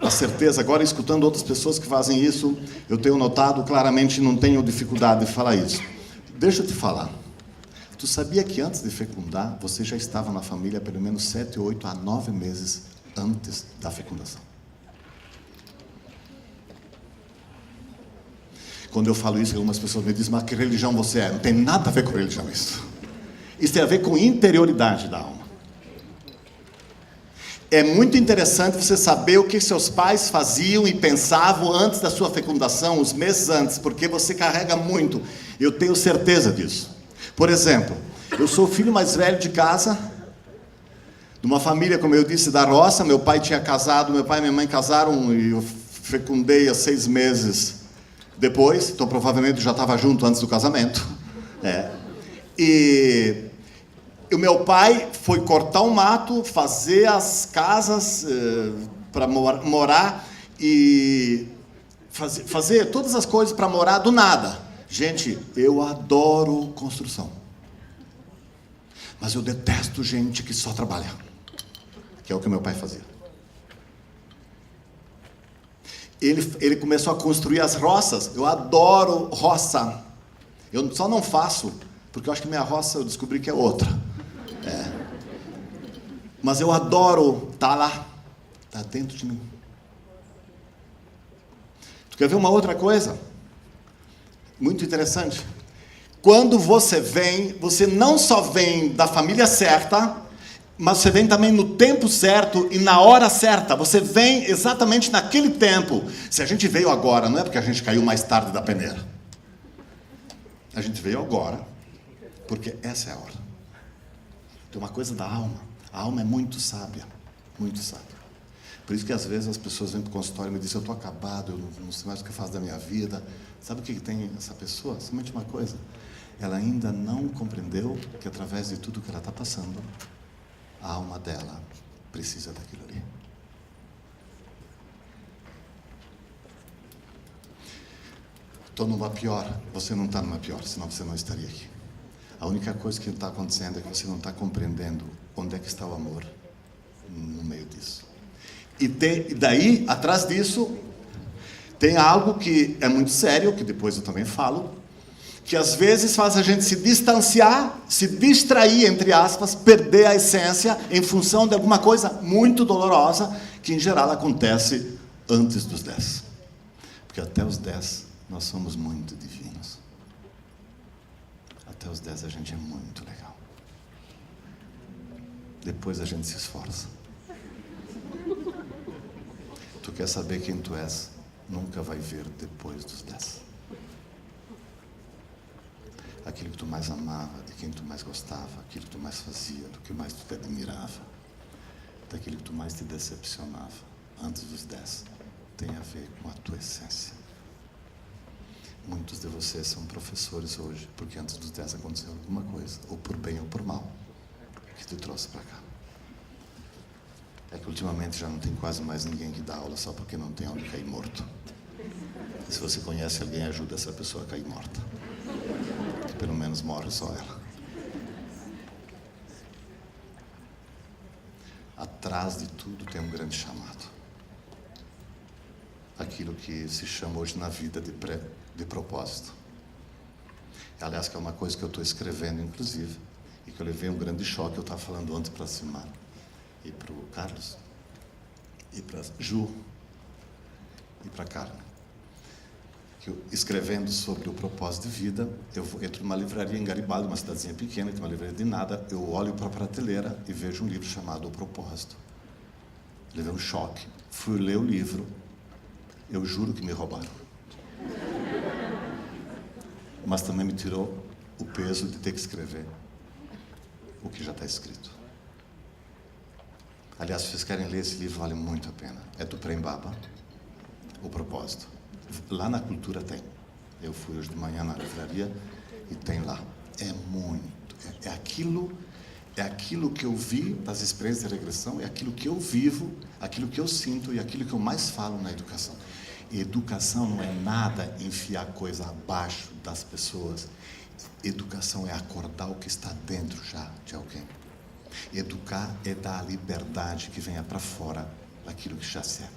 a certeza. Agora, escutando outras pessoas que fazem isso, eu tenho notado claramente, não tenho dificuldade de falar isso. Deixa eu te falar. Tu sabia que antes de fecundar, você já estava na família pelo menos 7, 8 a 9 meses antes da fecundação? Quando eu falo isso, algumas pessoas me dizem, mas que religião você é? Não tem nada a ver com religião isso. Isso tem a ver com interioridade da alma. É muito interessante você saber o que seus pais faziam e pensavam antes da sua fecundação, os meses antes, porque você carrega muito. Eu tenho certeza disso. Por exemplo, eu sou o filho mais velho de casa, de uma família, como eu disse, da roça. Meu pai tinha casado, meu pai e minha mãe casaram e eu fecundei há 6 meses depois, então provavelmente já estava junto antes do casamento. E o meu pai foi cortar um mato, fazer as casas para morar e fazer todas as coisas para morar do nada. Gente, eu adoro construção. Mas eu detesto gente que só trabalha. Que é o que meu pai fazia. Ele começou a construir as roças. Eu adoro roça. Eu só não faço, porque eu acho que minha roça eu descobri que é outra. Mas eu adoro estar lá. Está dentro de mim. Tu quer ver uma outra coisa? Muito interessante. Quando você vem, você não só vem da família certa, mas você vem também no tempo certo e na hora certa. Você vem exatamente naquele tempo. Se a gente veio agora, não é porque a gente caiu mais tarde da peneira. A gente veio agora, porque essa é a hora. Tem uma coisa da alma. A alma é muito sábia, muito sábia. Por isso que às vezes as pessoas vêm para o consultório e me dizem, eu estou acabado, eu não sei mais o que eu faço da minha vida. Sabe o que tem essa pessoa? Somente uma coisa. Ela ainda não compreendeu que através de tudo que ela está passando, a alma dela precisa daquilo ali. Estou numa pior. Você não está numa pior, senão você não estaria aqui. A única coisa que está acontecendo é que você não está compreendendo onde é que está o amor no meio disso. E daí, atrás disso, tem algo que é muito sério, que depois eu também falo, que às vezes faz a gente se distanciar, se distrair, entre aspas, perder a essência em função de alguma coisa muito dolorosa, que em geral acontece antes dos 10. Porque até os 10 nós somos muito divinos. Até os 10 a gente é muito legal. Depois a gente se esforça. Tu quer saber quem tu és? Nunca vai ver depois dos 10. Aquilo que tu mais amava, de quem tu mais gostava, aquilo que tu mais fazia, do que mais tu te admirava, daquilo que tu mais te decepcionava, antes dos 10, tem a ver com a tua essência. Muitos de vocês são professores hoje, porque antes dos 10 aconteceu alguma coisa, ou por bem ou por mal, que te trouxe para cá. É que ultimamente já não tem quase mais ninguém que dá aula só porque não tem onde cair morto. E se você conhece alguém, ajuda essa pessoa a cair morta. Que pelo menos morre só ela. Atrás de tudo tem um grande chamado. Aquilo que se chama hoje na vida de propósito. Aliás, que é uma coisa que eu estou escrevendo, inclusive, e que eu levei um grande choque. Eu estava falando antes para a Simara e para o Carlos. e para Ju e para Carmen. Escrevendo sobre o propósito de vida, eu entro numa livraria em Garibaldi, uma cidadezinha pequena, tem uma livraria de nada, eu olho para a prateleira e vejo um livro chamado O Propósito. Levei um choque, fui ler o livro, eu juro que me roubaram. Mas também me tirou o peso de ter que escrever o que já está escrito. Aliás, se vocês querem ler esse livro, vale muito a pena. É do Prem Baba, O Propósito. Lá na Cultura tem. Eu fui hoje de manhã na livraria e tem lá. É muito. É aquilo que eu vi das experiências de regressão, é aquilo que eu vivo, aquilo que eu sinto e aquilo que eu mais falo na educação. E educação não é nada enfiar coisa abaixo das pessoas. Educação é acordar o que está dentro já de alguém. Educar é dar a liberdade que venha para fora daquilo que já se é.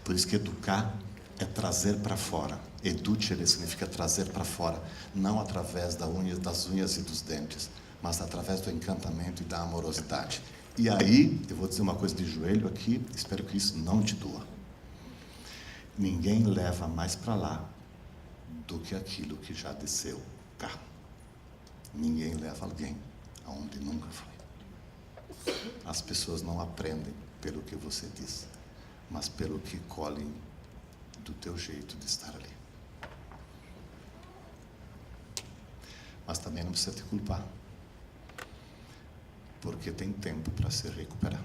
Por isso que educar é trazer para fora. Educere significa trazer para fora, não através das unhas e dos dentes, mas através do encantamento e da amorosidade. E aí, eu vou dizer uma coisa de joelho aqui, espero que isso não te doa. Ninguém leva mais para lá do que aquilo que já desceu cá. Ninguém leva alguém aonde nunca foi. As pessoas não aprendem pelo que você diz, mas pelo que colhem do teu jeito de estar ali. Mas também não precisa te culpar, porque tem tempo para se recuperar.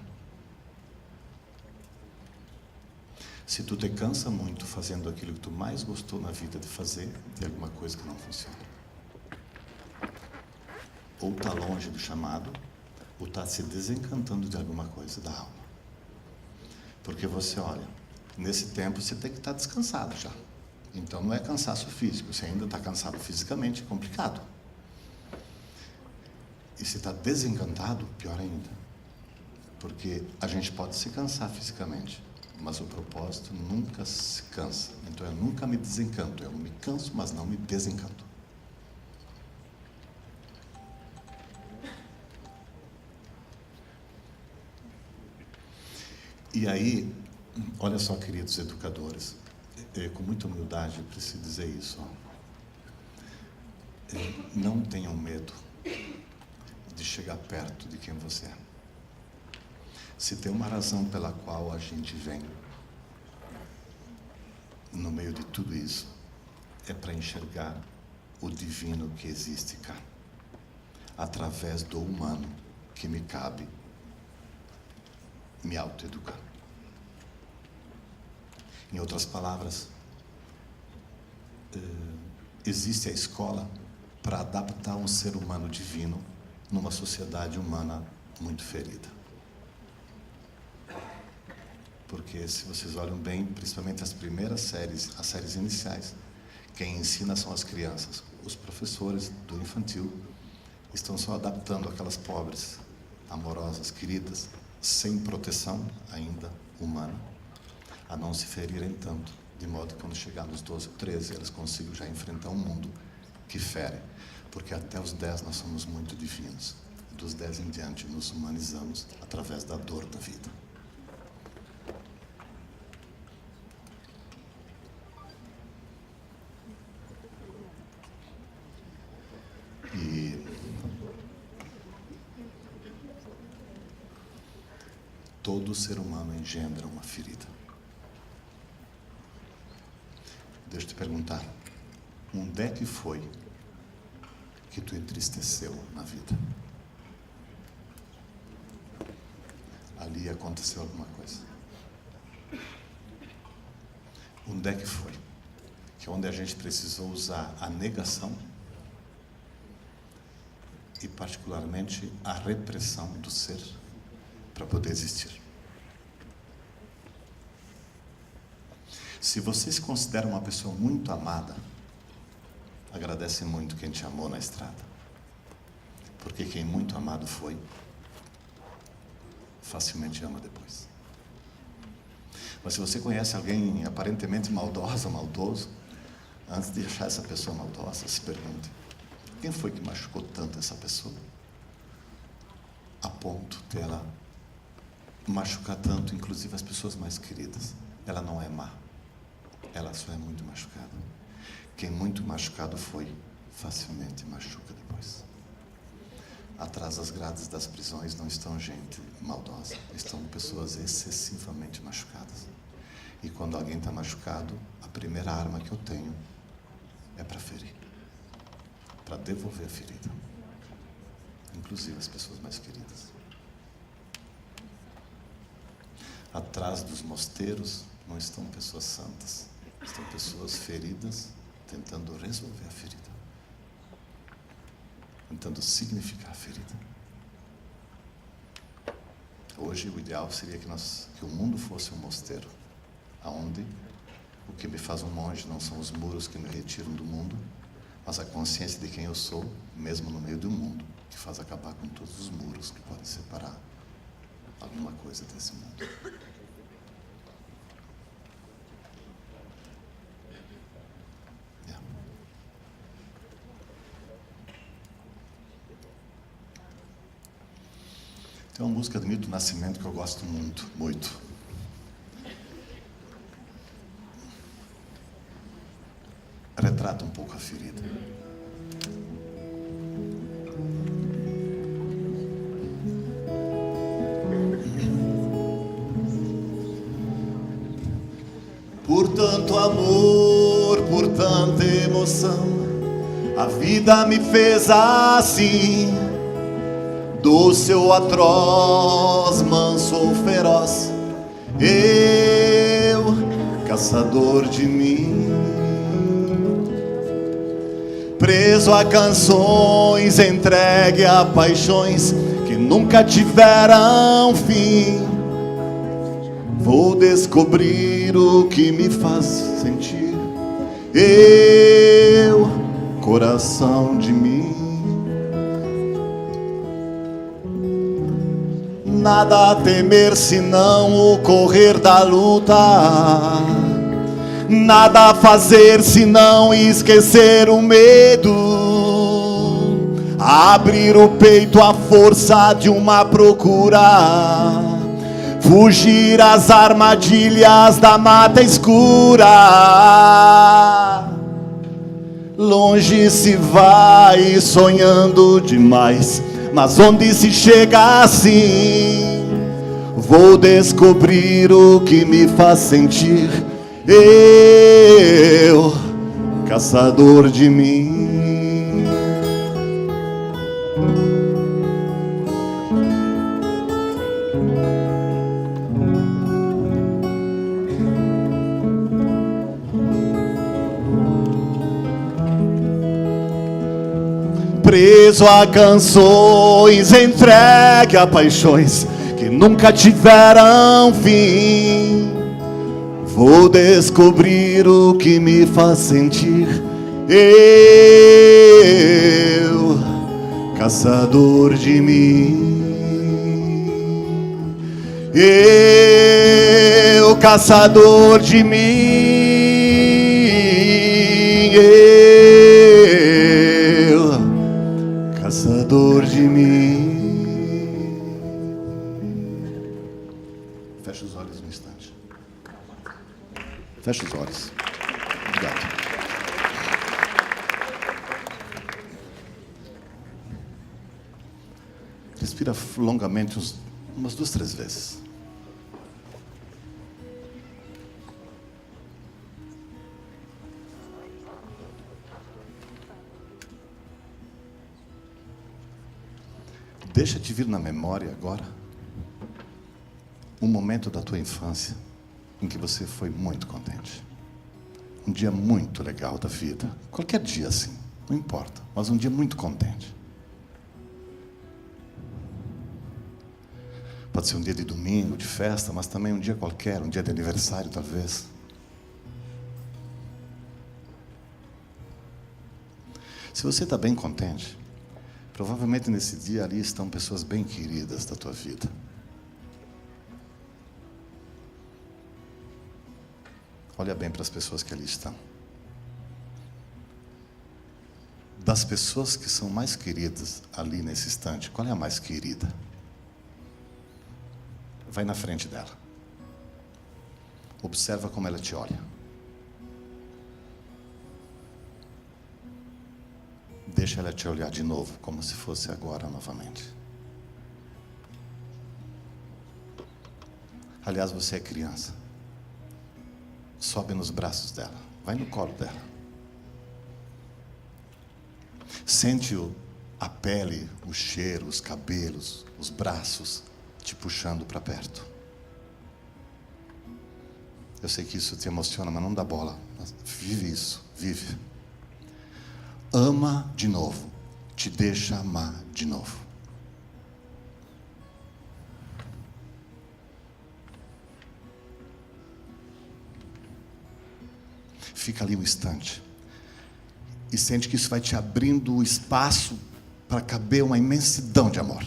Se tu te cansa muito fazendo aquilo que tu mais gostou na vida de fazer, tem alguma coisa que não funciona. Ou está longe do chamado, ou está se desencantando de alguma coisa da alma. Porque você olha, nesse tempo você tem que estar descansado já. Então não é cansaço físico, você ainda está cansado fisicamente, é complicado. E se está desencantado, pior ainda. Porque a gente pode se cansar fisicamente, mas o propósito nunca se cansa. Então eu nunca me desencanto, eu me canso, mas não me desencanto. E aí, olha só, queridos educadores, com muita humildade eu preciso dizer isso. Não tenham medo de chegar perto de quem você é. Se tem uma razão pela qual a gente vem no meio de tudo isso, é para enxergar o divino que existe cá, através do humano que me cabe me autoeducar. Em outras palavras, existe a escola para adaptar um ser humano divino numa sociedade humana muito ferida. Porque se vocês olham bem, principalmente as primeiras séries, as séries iniciais, quem ensina são as crianças. Os professores do infantil estão só adaptando aquelas pobres, amorosas, queridas, sem proteção ainda humana, a não se ferirem tanto, de modo que quando chegar nos 12 ou 13, elas consigam já enfrentar um mundo que fere. Porque até os 10 nós somos muito divinos. Dos 10 em diante nos humanizamos através da dor da vida. E todo ser humano engendra uma ferida. Deixa eu te perguntar, onde é que foi que tu entristeceu na vida? Ali aconteceu alguma coisa. Onde é que foi? Que é onde a gente precisou usar a negação e particularmente a repressão do ser para poder existir. Se você se considera uma pessoa muito amada, agradece muito quem te amou na estrada. Porque quem muito amado foi, facilmente ama depois. Mas se você conhece alguém aparentemente maldosa, maldoso, antes de achar essa pessoa maldosa, se pergunte, quem foi que machucou tanto essa pessoa? A ponto dela machucar tanto, inclusive as pessoas mais queridas. Ela não é má, ela só é muito machucada. Quem muito machucado foi, facilmente machuca depois. Atrás das grades das prisões não estão gente maldosa, estão pessoas excessivamente machucadas. E quando alguém está machucado, a primeira arma que eu tenho é para ferir, para devolver a ferida, inclusive as pessoas mais queridas. Atrás dos mosteiros não estão pessoas santas, estão pessoas feridas tentando resolver a ferida, tentando significar a ferida. Hoje o ideal seria que o mundo fosse um mosteiro, aonde o que me faz um monge não são os muros que me retiram do mundo, mas a consciência de quem eu sou, mesmo no meio do mundo, que faz acabar com todos os muros que podem separar alguma coisa desse mundo. Tem uma música do Milton Nascimento que eu gosto muito, muito. Retrata um pouco a ferida. Por tanto amor, por tanta emoção, a vida me fez assim, doce ou atroz, manso ou feroz, eu, caçador de mim. Preso a canções, entregue a paixões que nunca tiveram fim. Vou descobrir o que me faz sentir, eu, coração de mim. Nada a temer senão o correr da luta, nada a fazer senão esquecer o medo, abrir o peito à força de uma procura, fugir às armadilhas da mata escura. Longe se vai sonhando demais, mas onde se chega assim, vou descobrir o que me faz sentir, eu, caçador de mim. Preso a canções, entregue a paixões que nunca tiveram fim. Vou descobrir o que me faz sentir, eu, caçador de mim. Eu, caçador de mim. Eu, caçador de mim. Fecha os olhos um instante. Fecha os olhos. Obrigado. Respira longamente umas 2, 3 vezes. Deixa-te vir na memória agora um momento da tua infância em que você foi muito contente. Um dia muito legal da vida. Qualquer dia assim, não importa, mas um dia muito contente. Pode ser um dia de domingo, de festa, mas também um dia qualquer, um dia de aniversário talvez. Se você está bem contente, provavelmente nesse dia ali estão pessoas bem queridas da tua vida. Olha bem para as pessoas que ali estão. Das pessoas que são mais queridas ali nesse instante, qual é a mais querida? Vai na frente dela. Observa como ela te olha. Deixa ela te olhar de novo, como se fosse agora novamente. Aliás, você é criança. Sobe nos braços dela. Vai no colo dela. Sente a pele, o cheiro, os cabelos, os braços te puxando para perto. Eu sei que isso te emociona, mas não dá bola. Vive isso, vive. Ama de novo. Te deixa amar de novo. Fica ali um instante. E sente que isso vai te abrindo o espaço para caber uma imensidão de amor.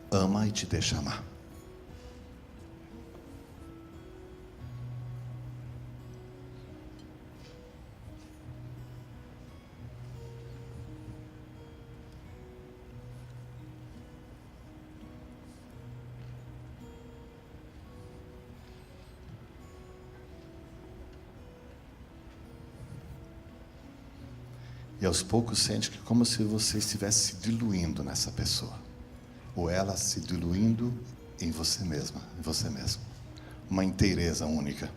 Ama e te deixa amar. E aos poucos sente que como se você estivesse se diluindo nessa pessoa. Ou ela se diluindo em você mesma, em você mesmo. Uma inteireza única.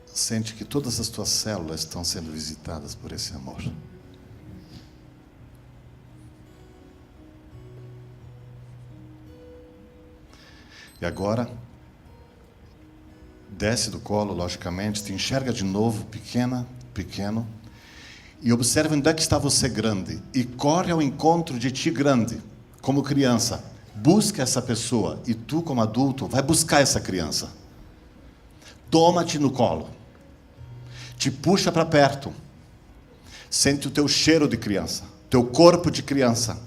Sente que todas as tuas células estão sendo visitadas por esse amor. E agora, desce do colo, logicamente, te enxerga de novo, pequeno, e observa onde é que está você grande, e corre ao encontro de ti grande, como criança. Busca essa pessoa, e tu, como adulto, vai buscar essa criança. Toma-te no colo, te puxa para perto, sente o teu cheiro de criança, teu corpo de criança,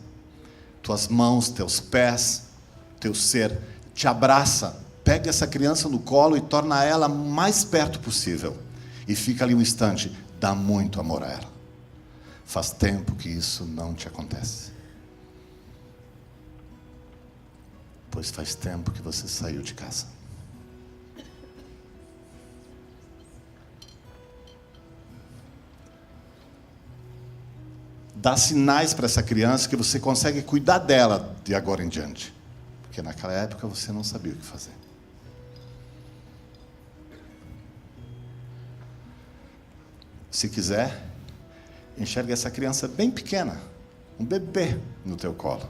tuas mãos, teus pés, teu ser, te abraça. Pega essa criança no colo e torna ela mais perto possível. E fica ali um instante. Dá muito amor a ela. Faz tempo que isso não te acontece. Pois faz tempo que você saiu de casa. Dá sinais para essa criança que você consegue cuidar dela de agora em diante. Porque naquela época você não sabia o que fazer. Se quiser, enxerga essa criança bem pequena, um bebê no teu colo.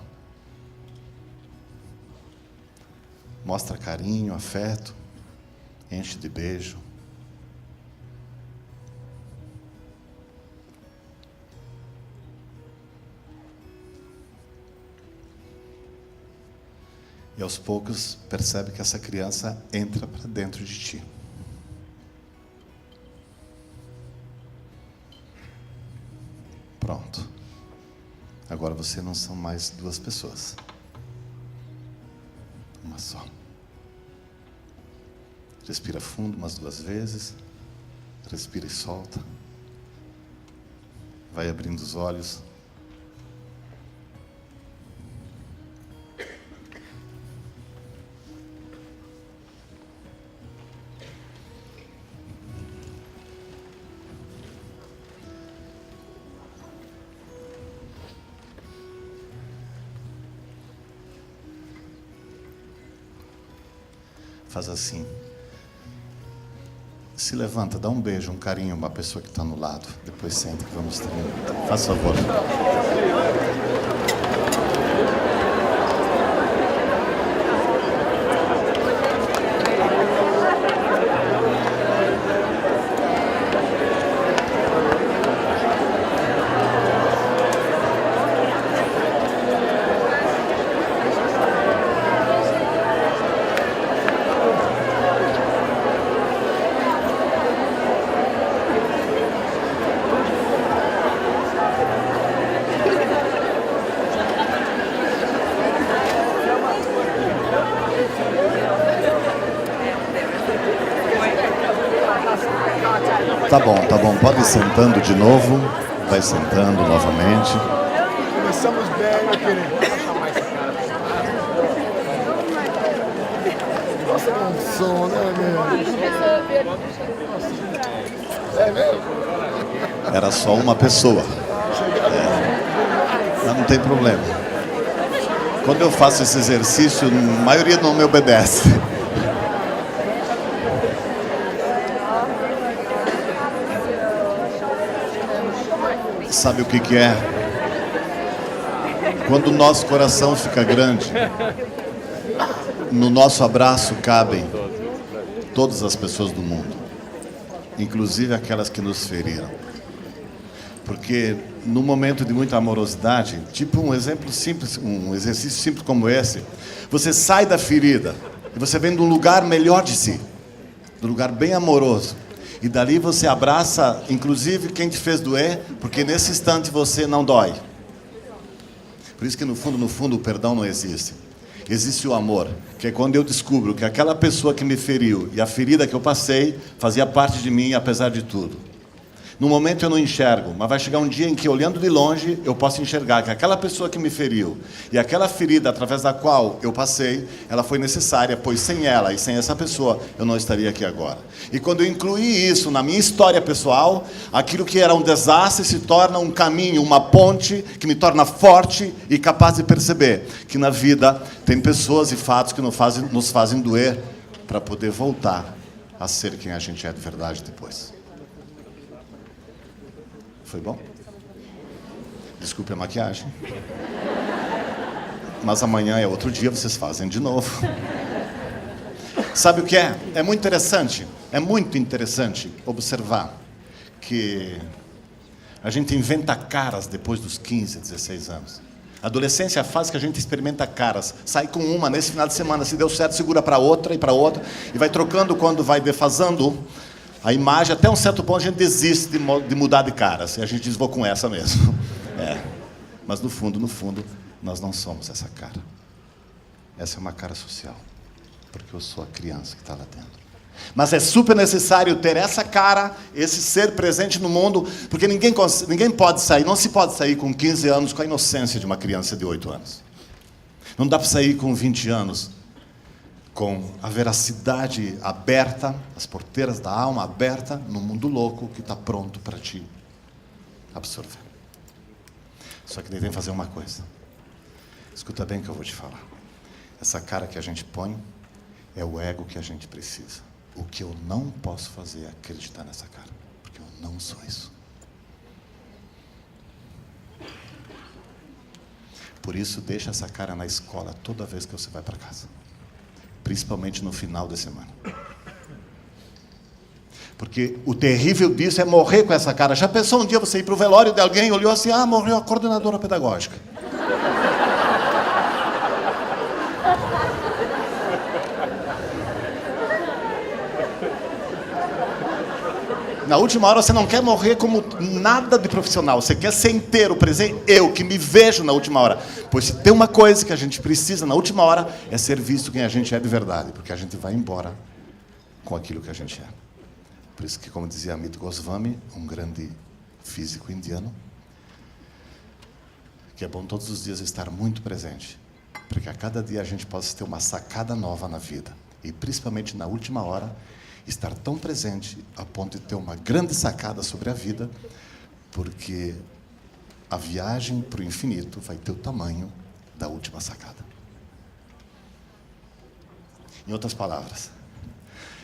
Mostra carinho, afeto, enche de beijo. E aos poucos percebe que essa criança entra para dentro de ti. Pronto. Agora você não são mais duas pessoas. Uma só. Respira fundo umas 2 vezes. Respira e solta. Vai abrindo os olhos. Faz assim. Se levanta, dá um beijo, um carinho a uma pessoa que está no lado. Depois senta que vamos terminar. Faz favor. Tá bom. Pode ir sentando de novo. Vai sentando novamente. Começamos bem, meu querido. Nossa, é um som, né, meu? É mesmo? Era só uma pessoa. Mas não tem problema. Quando eu faço esse exercício, a maioria não me obedece. Sabe o que é? Quando o nosso coração fica grande, no nosso abraço cabem todas as pessoas do mundo, inclusive aquelas que nos feriram. Porque no momento de muita amorosidade, tipo um exemplo simples, um exercício simples como esse, você sai da ferida e você vem de um lugar melhor de si, de um lugar bem amoroso. E dali você abraça, inclusive, quem te fez doer, porque nesse instante você não dói. Por isso que no fundo, o perdão não existe. Existe o amor, que é quando eu descubro que aquela pessoa que me feriu e a ferida que eu passei fazia parte de mim, apesar de tudo. No momento eu não enxergo, mas vai chegar um dia em que, olhando de longe, eu posso enxergar que aquela pessoa que me feriu e aquela ferida através da qual eu passei, ela foi necessária, pois sem ela e sem essa pessoa eu não estaria aqui agora. E quando eu incluí isso na minha história pessoal, aquilo que era um desastre se torna um caminho, uma ponte que me torna forte e capaz de perceber que na vida tem pessoas e fatos que nos fazem doer para poder voltar a ser quem a gente é de verdade depois. Foi bom? Desculpe a maquiagem. Mas amanhã é outro dia, vocês fazem de novo. Sabe o que é? É muito interessante observar que a gente inventa caras depois dos 15, 16 anos. A adolescência é a fase que a gente experimenta caras. Sai com uma nesse final de semana, se deu certo, segura para outra, e vai trocando quando vai defasando a imagem, até um certo ponto a gente desiste de mudar de caras. E a gente diz, vou com essa mesmo. Mas no fundo, nós não somos essa cara. Essa é uma cara social. Porque eu sou a criança que está lá dentro. Mas é super necessário ter essa cara, esse ser presente no mundo, porque ninguém pode sair, não se pode sair com 15 anos com a inocência de uma criança de 8 anos. Não dá para sair com 20 anos com a veracidade aberta, as porteiras da alma aberta, no mundo louco que está pronto para te absorver. Só que daí tem que fazer uma coisa. Escuta bem o que eu vou te falar. Essa cara que a gente põe é o ego que a gente precisa. O que eu não posso fazer é acreditar nessa cara, porque eu não sou isso. Por isso, deixa essa cara na escola toda vez que você vai para casa. Principalmente no final da semana. Porque o terrível disso é morrer com essa cara. Já pensou um dia você ir para o velório de alguém e olhou assim, morreu a coordenadora pedagógica. Na última hora você não quer morrer como nada de profissional. Você quer ser inteiro, presente. Eu que me vejo na última hora. Pois se tem uma coisa que a gente precisa na última hora, é ser visto quem a gente é de verdade. Porque a gente vai embora com aquilo que a gente é. Por isso que, como dizia Amit Goswami, um grande físico indiano, que é bom todos os dias estar muito presente. Porque a cada dia a gente possa ter uma sacada nova na vida. E principalmente na última hora, estar tão presente a ponto de ter uma grande sacada sobre a vida, porque a viagem para o infinito vai ter o tamanho da última sacada. Em outras palavras,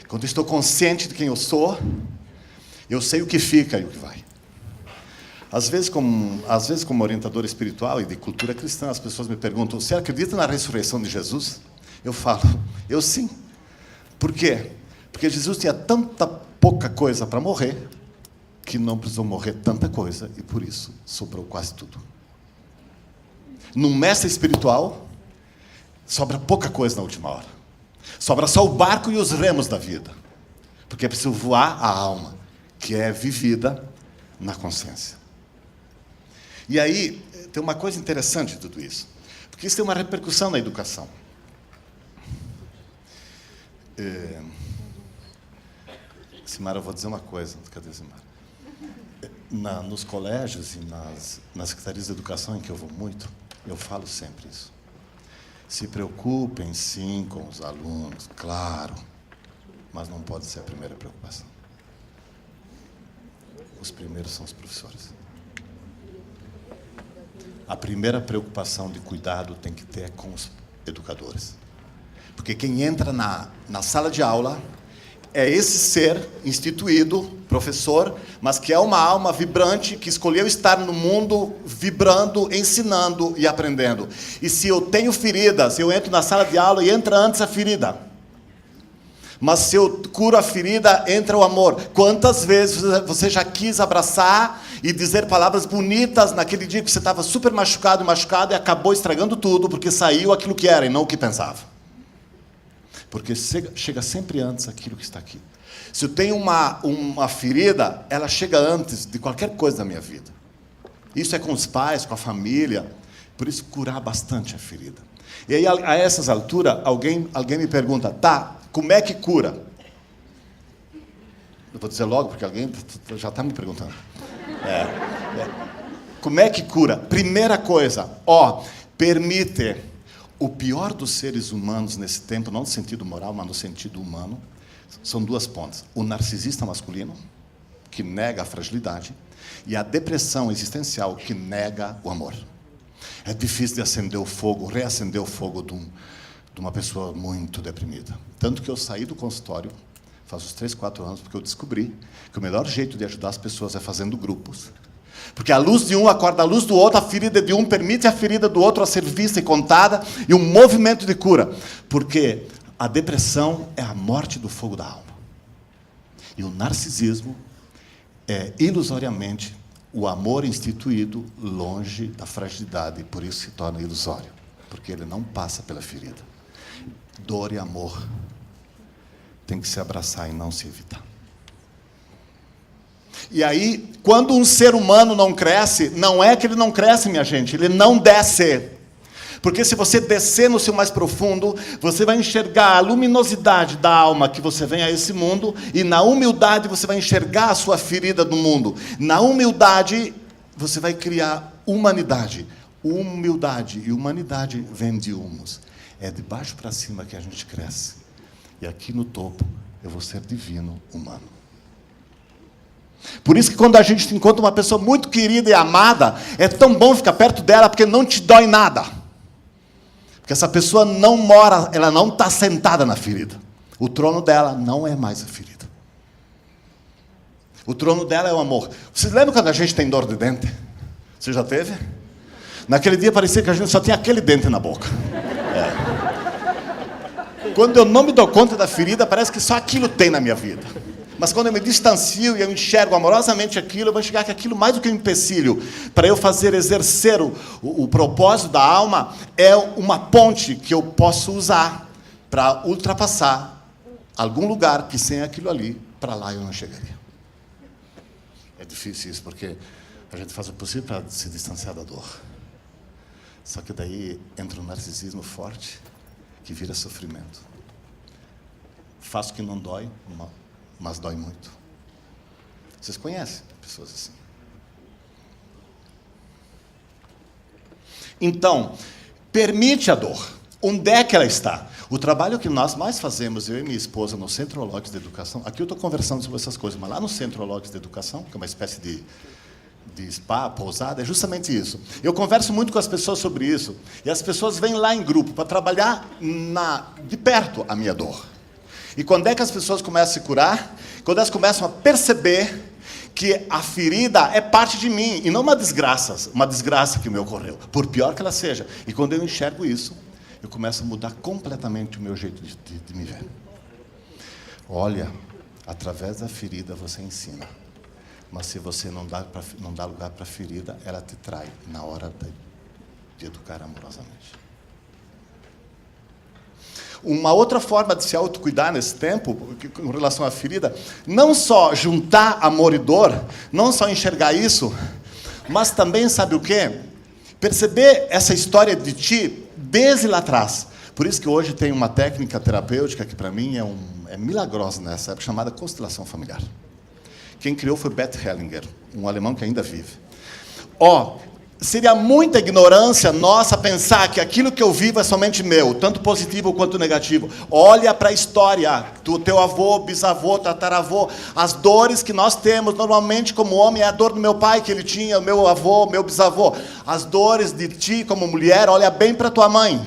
quando estou consciente de quem eu sou, eu sei o que fica e o que vai. Às vezes, como orientador espiritual e de cultura cristã, as pessoas me perguntam, você acredita na ressurreição de Jesus? Eu falo, eu sim. Por quê? Porque Jesus tinha tanta pouca coisa para morrer, que não precisou morrer tanta coisa, e por isso sobrou quase tudo. Num mestre espiritual, sobra pouca coisa na última hora. Sobra só o barco e os remos da vida. Porque é preciso voar a alma, que é vivida na consciência. E aí, tem uma coisa interessante de tudo isso. Porque isso tem uma repercussão na educação. Simara, eu vou dizer uma coisa. Cadê Simara? Nos colégios e nas secretarias de educação em que eu vou muito, eu falo sempre isso. Se preocupem, sim, com os alunos, claro, mas não pode ser a primeira preocupação. Os primeiros são os professores. A primeira preocupação de cuidado tem que ter com os educadores. Porque quem entra na sala de aula é esse ser instituído, professor, mas que é uma alma vibrante, que escolheu estar no mundo vibrando, ensinando e aprendendo. E se eu tenho feridas, eu entro na sala de aula e entra antes a ferida. Mas se eu curo a ferida, entra o amor. Quantas vezes você já quis abraçar e dizer palavras bonitas naquele dia que você estava super machucado e acabou estragando tudo, porque saiu aquilo que era e não o que pensava? Porque chega sempre antes aquilo que está aqui. Se eu tenho uma ferida, ela chega antes de qualquer coisa da minha vida. Isso é com os pais, com a família. Por isso, curar bastante a ferida. E aí, a essas alturas, alguém me pergunta, tá, como é que cura? Eu vou dizer logo, porque alguém já está me perguntando. Como é que cura? Primeira coisa, permite. O pior dos seres humanos nesse tempo, não no sentido moral, mas no sentido humano, são duas pontas. O narcisista masculino, que nega a fragilidade, e a depressão existencial, que nega o amor. É difícil de acender o fogo, reacender o fogo de uma pessoa muito deprimida. Tanto que eu saí do consultório, faz uns 3, 4 anos, porque eu descobri que o melhor jeito de ajudar as pessoas é fazendo grupos. Porque a luz de um acorda a luz do outro, a ferida de um permite a ferida do outro a ser vista e contada, e um movimento de cura. Porque a depressão é a morte do fogo da alma. E o narcisismo é, ilusoriamente, o amor instituído longe da fragilidade, e por isso se torna ilusório. Porque ele não passa pela ferida. Dor e amor tem que se abraçar e não se evitar. E aí, quando um ser humano não cresce, não é que ele não cresce, minha gente, ele não desce. Porque se você descer no seu mais profundo, você vai enxergar a luminosidade da alma que você vem a esse mundo, e na humildade você vai enxergar a sua ferida do mundo. Na humildade, você vai criar humanidade. Humildade e humanidade vêm de humus. É de baixo para cima que a gente cresce. E aqui no topo, eu vou ser divino humano. Por isso que quando a gente encontra uma pessoa muito querida e amada, é tão bom ficar perto dela, porque não te dói nada. Porque essa pessoa não mora, ela não está sentada na ferida. O trono dela não é mais a ferida. O trono dela é o amor. Vocês lembram quando a gente tem dor de dente? Você já teve? Naquele dia parecia que a gente só tinha aquele dente na boca. Quando eu não me dou conta da ferida, parece que só aquilo tem na minha vida. Mas quando eu me distancio e eu enxergo amorosamente aquilo, eu vou enxergar que aquilo, mais do que um empecilho, para eu exercer o propósito da alma, é uma ponte que eu posso usar para ultrapassar algum lugar que sem aquilo ali, para lá eu não chegaria. É difícil isso, porque a gente faz o possível para se distanciar da dor. Só que daí entra um narcisismo forte, que vira sofrimento. Faço que não dói, mas dói muito. Vocês conhecem pessoas assim? Então, permite a dor. Onde é que ela está? O trabalho que nós mais fazemos, eu e minha esposa, no Centro Logos de Educação, aqui eu estou conversando sobre essas coisas, mas lá no Centro Logos de Educação, que é uma espécie de spa, pousada, é justamente isso. Eu converso muito com as pessoas sobre isso, e as pessoas vêm lá em grupo para trabalhar de perto a minha dor. E quando é que as pessoas começam a se curar? Quando elas começam a perceber que a ferida é parte de mim, e não uma desgraça que me ocorreu, por pior que ela seja. E quando eu enxergo isso, eu começo a mudar completamente o meu jeito de me ver. Olha, através da ferida você ensina. Mas se você não dá lugar para a ferida, ela te trai na hora de educar amorosamente. Uma outra forma de se autocuidar nesse tempo, com relação à ferida, não só juntar amor e dor, não só enxergar isso, mas também, sabe o quê? Perceber essa história de ti desde lá atrás. Por isso que hoje tem uma técnica terapêutica que para mim milagrosa nessa época, chamada constelação familiar. Quem criou foi Bert Hellinger, um alemão que ainda vive. Seria muita ignorância nossa pensar que aquilo que eu vivo é somente meu, tanto positivo quanto negativo. Olha para a história do teu avô, bisavô, tataravô. As dores que nós temos normalmente como homem é a dor do meu pai que ele tinha, o meu avô, meu bisavô. As dores de ti como mulher, olha bem para tua mãe,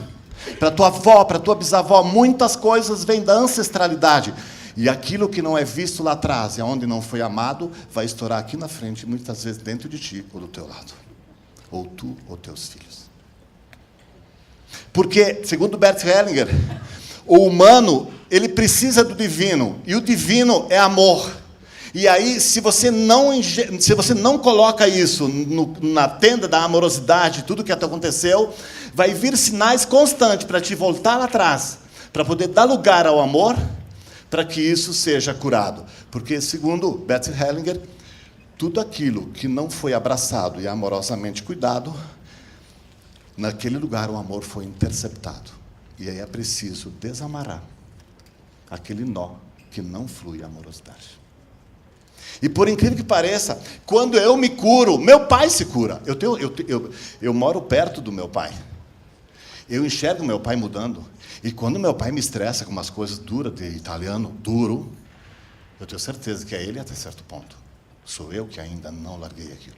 para tua avó, para tua bisavó. Muitas coisas vêm da ancestralidade. E aquilo que não é visto lá atrás, e onde não foi amado, vai estourar aqui na frente, muitas vezes dentro de ti ou do teu lado. Ou tu ou teus filhos. Porque, segundo Bert Hellinger, o humano, ele precisa do divino, e o divino é amor. E aí, se você não coloca isso na tenda da amorosidade, tudo que aconteceu, vai vir sinais constantes para te voltar lá atrás, para poder dar lugar ao amor, para que isso seja curado. Porque, segundo Bert Hellinger, tudo aquilo que não foi abraçado e amorosamente cuidado, naquele lugar o amor foi interceptado. E aí é preciso desamarrar aquele nó que não flui a amorosidade. E por incrível que pareça, quando eu me curo, meu pai se cura. Eu moro perto do meu pai. Eu enxergo meu pai mudando. E quando meu pai me estressa com umas coisas duras, de italiano, duro, eu tenho certeza que é ele até certo ponto. Sou eu que ainda não larguei aquilo.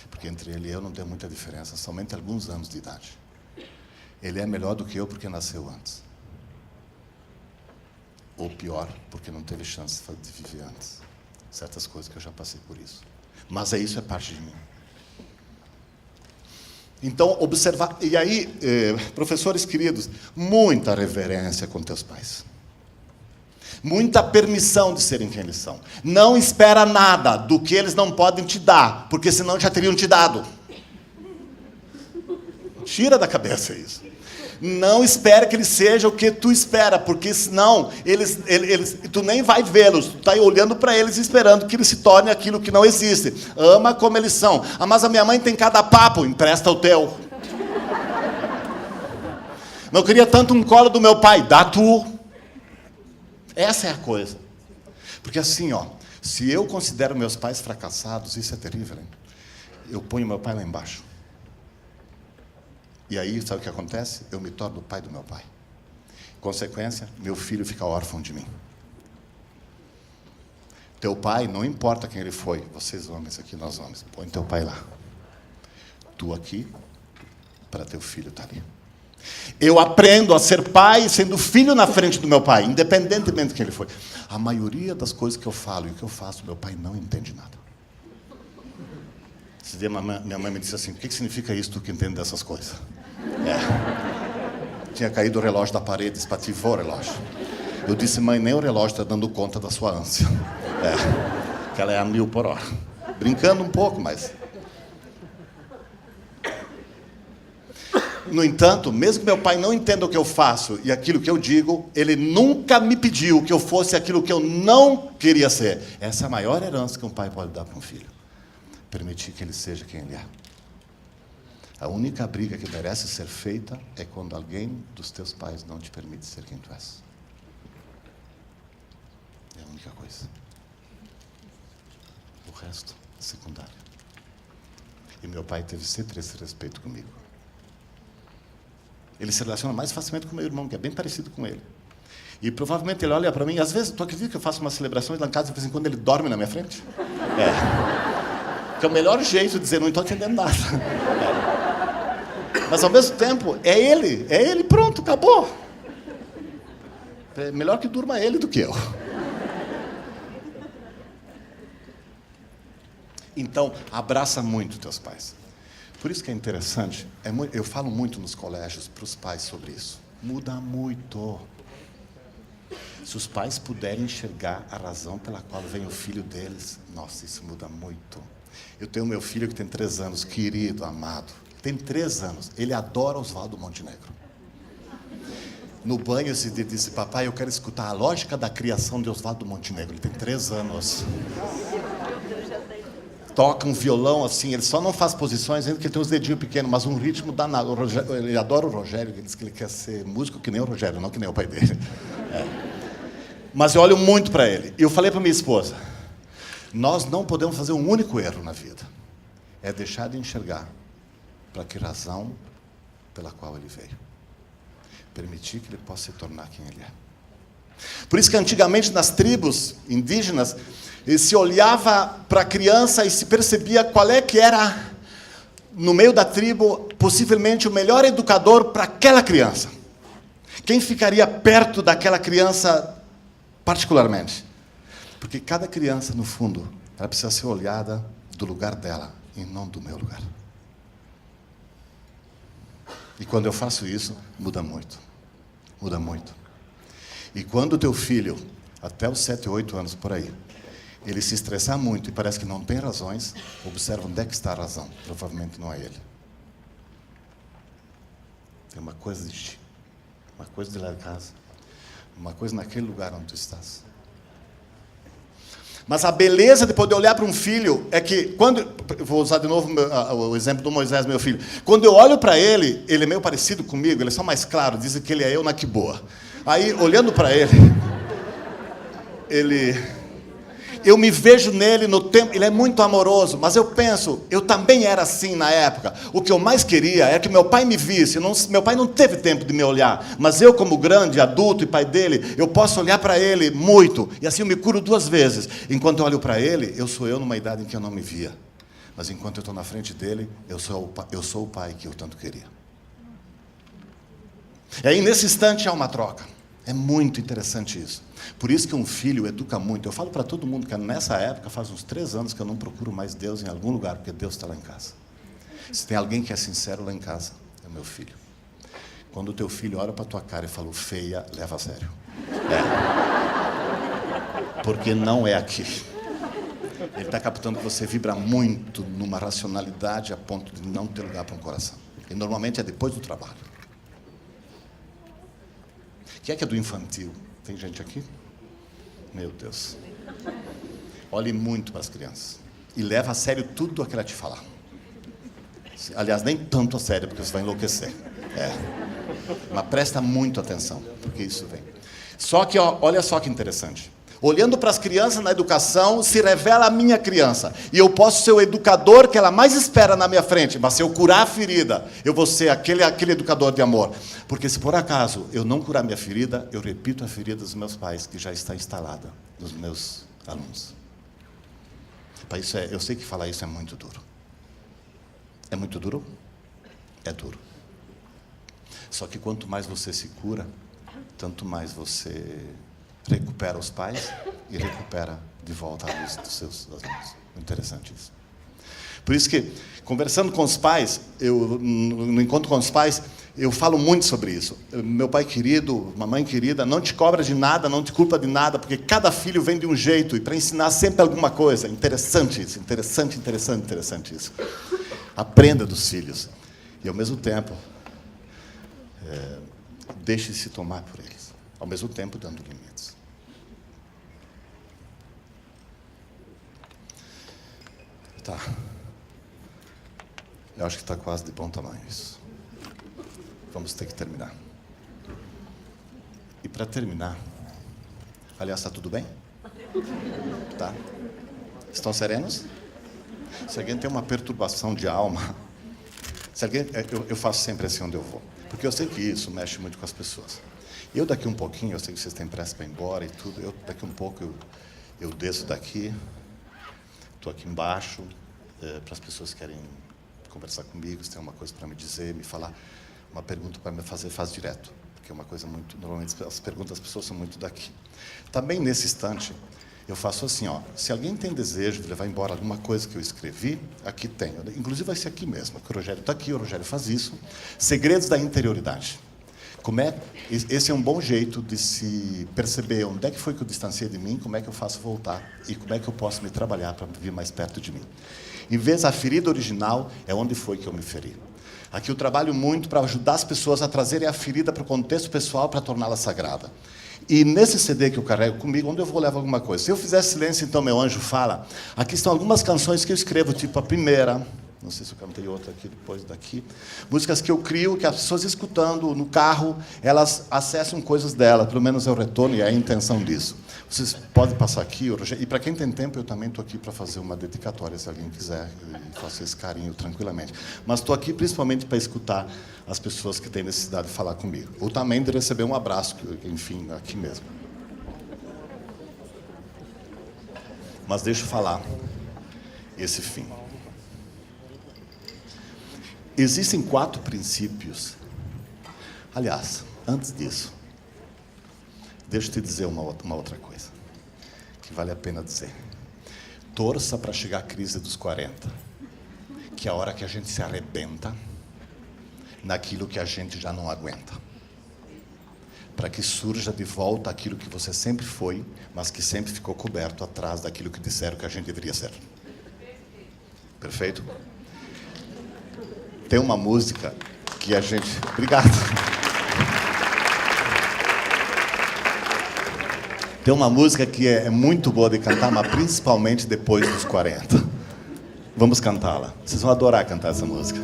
Porque entre ele e eu não tem muita diferença, somente alguns anos de idade. Ele é melhor do que eu porque nasceu antes. Ou pior, porque não teve chance de viver antes. Certas coisas que eu já passei por isso. Mas isso é parte de mim. Então, observar... E aí, professores queridos, muita reverência com teus pais. Muita permissão de serem quem eles são. Não espera nada do que eles não podem te dar, porque senão já teriam te dado. Tira da cabeça isso. Não espera que eles sejam o que tu espera, porque senão tu nem vai vê-los. Tu está olhando para eles e esperando que eles se tornem aquilo que não existe. Ama como eles são. Mas a minha mãe tem cada papo, empresta o teu. Não queria tanto um colo do meu pai, dá tu. Essa é a coisa. Porque assim, se eu considero meus pais fracassados, isso é terrível, hein? Eu ponho meu pai lá embaixo. E aí, sabe o que acontece? Eu me torno o pai do meu pai. Consequência, meu filho fica órfão de mim. Teu pai, não importa quem ele foi, vocês homens aqui, nós homens, põe teu pai lá. Tu aqui, para teu filho estar ali. Eu aprendo a ser pai sendo filho na frente do meu pai, independentemente de quem ele foi. A maioria das coisas que eu falo e que eu faço, meu pai não entende nada. Esse dia minha mãe me disse assim, o que significa isso, tu que entende dessas coisas? Tinha caído o relógio da parede, espatifou o relógio. Eu disse, mãe, nem o relógio está dando conta da sua ânsia. Que ela é a 1000 por hora. Brincando um pouco, mas... No entanto, mesmo que meu pai não entenda o que eu faço e aquilo que eu digo, ele nunca me pediu que eu fosse aquilo que eu não queria ser. Essa é a maior herança que um pai pode dar para um filho. Permitir que ele seja quem ele é. A única briga que merece ser feita é quando alguém dos teus pais não te permite ser quem tu és. É a única coisa. O resto é secundário. E meu pai teve sempre esse respeito comigo. Ele se relaciona mais facilmente com meu irmão, que é bem parecido com ele. E provavelmente ele olha para mim, às vezes, tu acredita que eu faço umas celebrações lá em casa, de vez em quando ele dorme na minha frente? Que é o melhor jeito de dizer, não estou entendendo nada. Mas ao mesmo tempo, é ele, pronto, acabou. É melhor que durma ele do que eu. Então, abraça muito teus pais. Por isso que é interessante, eu falo muito nos colégios para os pais sobre isso. Muda muito. Se os pais puderem enxergar a razão pela qual vem o filho deles, nossa, isso muda muito. Eu tenho meu filho que tem 3 anos, querido, amado. Tem 3 anos, ele adora Oswaldo Montenegro. No banho, ele disse, papai, eu quero escutar a lógica da criação de Oswaldo Montenegro. Ele tem 3 anos. Toca um violão assim, ele só não faz posições, ainda que ele tem uns dedinhos pequenos, mas um ritmo danado. Ele adora o Rogério, ele diz que ele quer ser músico que nem o Rogério, não que nem o pai dele. Mas eu olho muito para ele. E eu falei para minha esposa, nós não podemos fazer um único erro na vida. É deixar de enxergar para que razão pela qual ele veio. Permitir que ele possa se tornar quem ele é. Por isso que antigamente nas tribos indígenas, se olhava para a criança e se percebia qual é que era, no meio da tribo, possivelmente o melhor educador para aquela criança. Quem ficaria perto daquela criança particularmente? Porque cada criança, no fundo, ela precisa ser olhada do lugar dela e não do meu lugar. E quando eu faço isso, muda muito. Muda muito. E quando o teu filho, até os 7, 8 anos por aí, ele se estressar muito e parece que não tem razões, observa onde é que está a razão. Provavelmente não é ele. Tem uma coisa de ti, uma coisa de lá de casa, uma coisa naquele lugar onde tu estás. Mas a beleza de poder olhar para um filho é que, quando... Vou usar de novo o exemplo do Moisés, meu filho. Quando eu olho para ele, ele é meio parecido comigo, ele é só mais claro, dizem que ele é eu na que boa. Aí, olhando para ele, eu me vejo nele no tempo, ele é muito amoroso, mas eu penso, eu também era assim na época. O que eu mais queria é que meu pai me visse. Meu pai não teve tempo de me olhar, mas eu, como grande, adulto e pai dele, eu posso olhar para ele muito, e assim eu me curo 2 vezes. Enquanto eu olho para ele, eu sou eu numa idade em que eu não me via. Mas enquanto eu estou na frente dele, eu sou o pai que eu tanto queria. E aí, nesse instante, há uma troca. É muito interessante isso. Por isso que um filho educa muito. Eu falo para todo mundo que nessa época, faz uns 3 anos que eu não procuro mais Deus em algum lugar, porque Deus está lá em casa. Se tem alguém que é sincero lá em casa, é o meu filho. Quando o teu filho olha para a tua cara e fala, feia, leva a sério. Porque não é aqui. Ele está captando que você vibra muito numa racionalidade a ponto de não ter lugar para um coração. E normalmente é depois do trabalho. Quem é do infantil? Tem gente aqui? Meu Deus. Olhe muito para as crianças. E leva a sério tudo o que ela te falar. Aliás, nem tanto a sério, porque você vai enlouquecer. Mas presta muito atenção, porque isso vem. Só que, olha só que interessante. Olhando para as crianças na educação, se revela a minha criança. E eu posso ser o educador que ela mais espera na minha frente. Mas se eu curar a ferida, eu vou ser aquele educador de amor. Porque se por acaso eu não curar minha ferida, eu repito a ferida dos meus pais, que já está instalada nos meus alunos. Eu sei que falar isso é muito duro. É muito duro? É duro. Só que quanto mais você se cura, tanto mais você recupera os pais e recupera de volta a luz dos seus alunos. Interessante isso. Por isso que, conversando com os pais, no encontro com os pais, eu falo muito sobre isso. Meu pai querido, mamãe querida, não te cobra de nada, não te culpa de nada, porque cada filho vem de um jeito, e para ensinar sempre alguma coisa. Interessante isso, interessante isso. Aprenda dos filhos. E, ao mesmo tempo, deixe-se tomar por eles. Ao mesmo tempo, dando limites. Tá. Eu acho que está quase de bom tamanho isso. Vamos ter que terminar. E para terminar... Aliás, está tudo bem? Tá? Estão serenos? Se alguém tem uma perturbação de alma... eu faço sempre assim onde eu vou. Porque eu sei que isso mexe muito com as pessoas. Eu daqui um pouquinho, eu sei que vocês têm pressa para ir embora e tudo. Daqui um pouco eu desço daqui... Estou aqui embaixo, para as pessoas que querem conversar comigo, se tem uma coisa para me dizer, me falar, uma pergunta para me fazer, faz direto. Porque é uma coisa muito... Normalmente as perguntas das pessoas são muito daqui. Também nesse instante, eu faço assim, se alguém tem desejo de levar embora alguma coisa que eu escrevi, aqui tem. Inclusive vai ser aqui mesmo, que o Rogério está aqui, o Rogério faz isso. Segredos da interioridade. Esse é um bom jeito de se perceber onde é que foi que eu distanciei de mim, como é que eu faço voltar e como é que eu posso me trabalhar para vir mais perto de mim. Em vez da ferida original, é onde foi que eu me feri. Aqui eu trabalho muito para ajudar as pessoas a trazerem a ferida para o contexto pessoal para torná-la sagrada. E nesse CD que eu carrego comigo, onde eu vou levar alguma coisa? Se eu fizer silêncio, então meu anjo fala. Aqui estão algumas canções que eu escrevo, tipo a primeira, Não sei se eu cantei outra aqui depois daqui. Músicas que eu crio, que as pessoas escutando no carro, elas acessam coisas dela, pelo menos é o retorno e é a intenção disso. Vocês podem passar aqui, e para quem tem tempo, eu também estou aqui para fazer uma dedicatória, se alguém quiser, e faço esse carinho tranquilamente. Mas estou aqui principalmente para escutar as pessoas que têm necessidade de falar comigo. Ou também de receber um abraço, enfim, aqui mesmo. Mas deixa eu falar esse fim. Existem 4 princípios. Aliás, antes disso, deixa eu te dizer uma outra coisa, que vale a pena dizer. Torça para chegar a crise dos 40, que é a hora que a gente se arrebenta naquilo que a gente já não aguenta. Para que surja de volta aquilo que você sempre foi, mas que sempre ficou coberto atrás daquilo que disseram que a gente deveria ser. Perfeito? Tem uma música que a gente... Obrigado. Tem uma música que é muito boa de cantar, mas principalmente depois dos 40. Vamos cantá-la. Vocês vão adorar cantar essa música.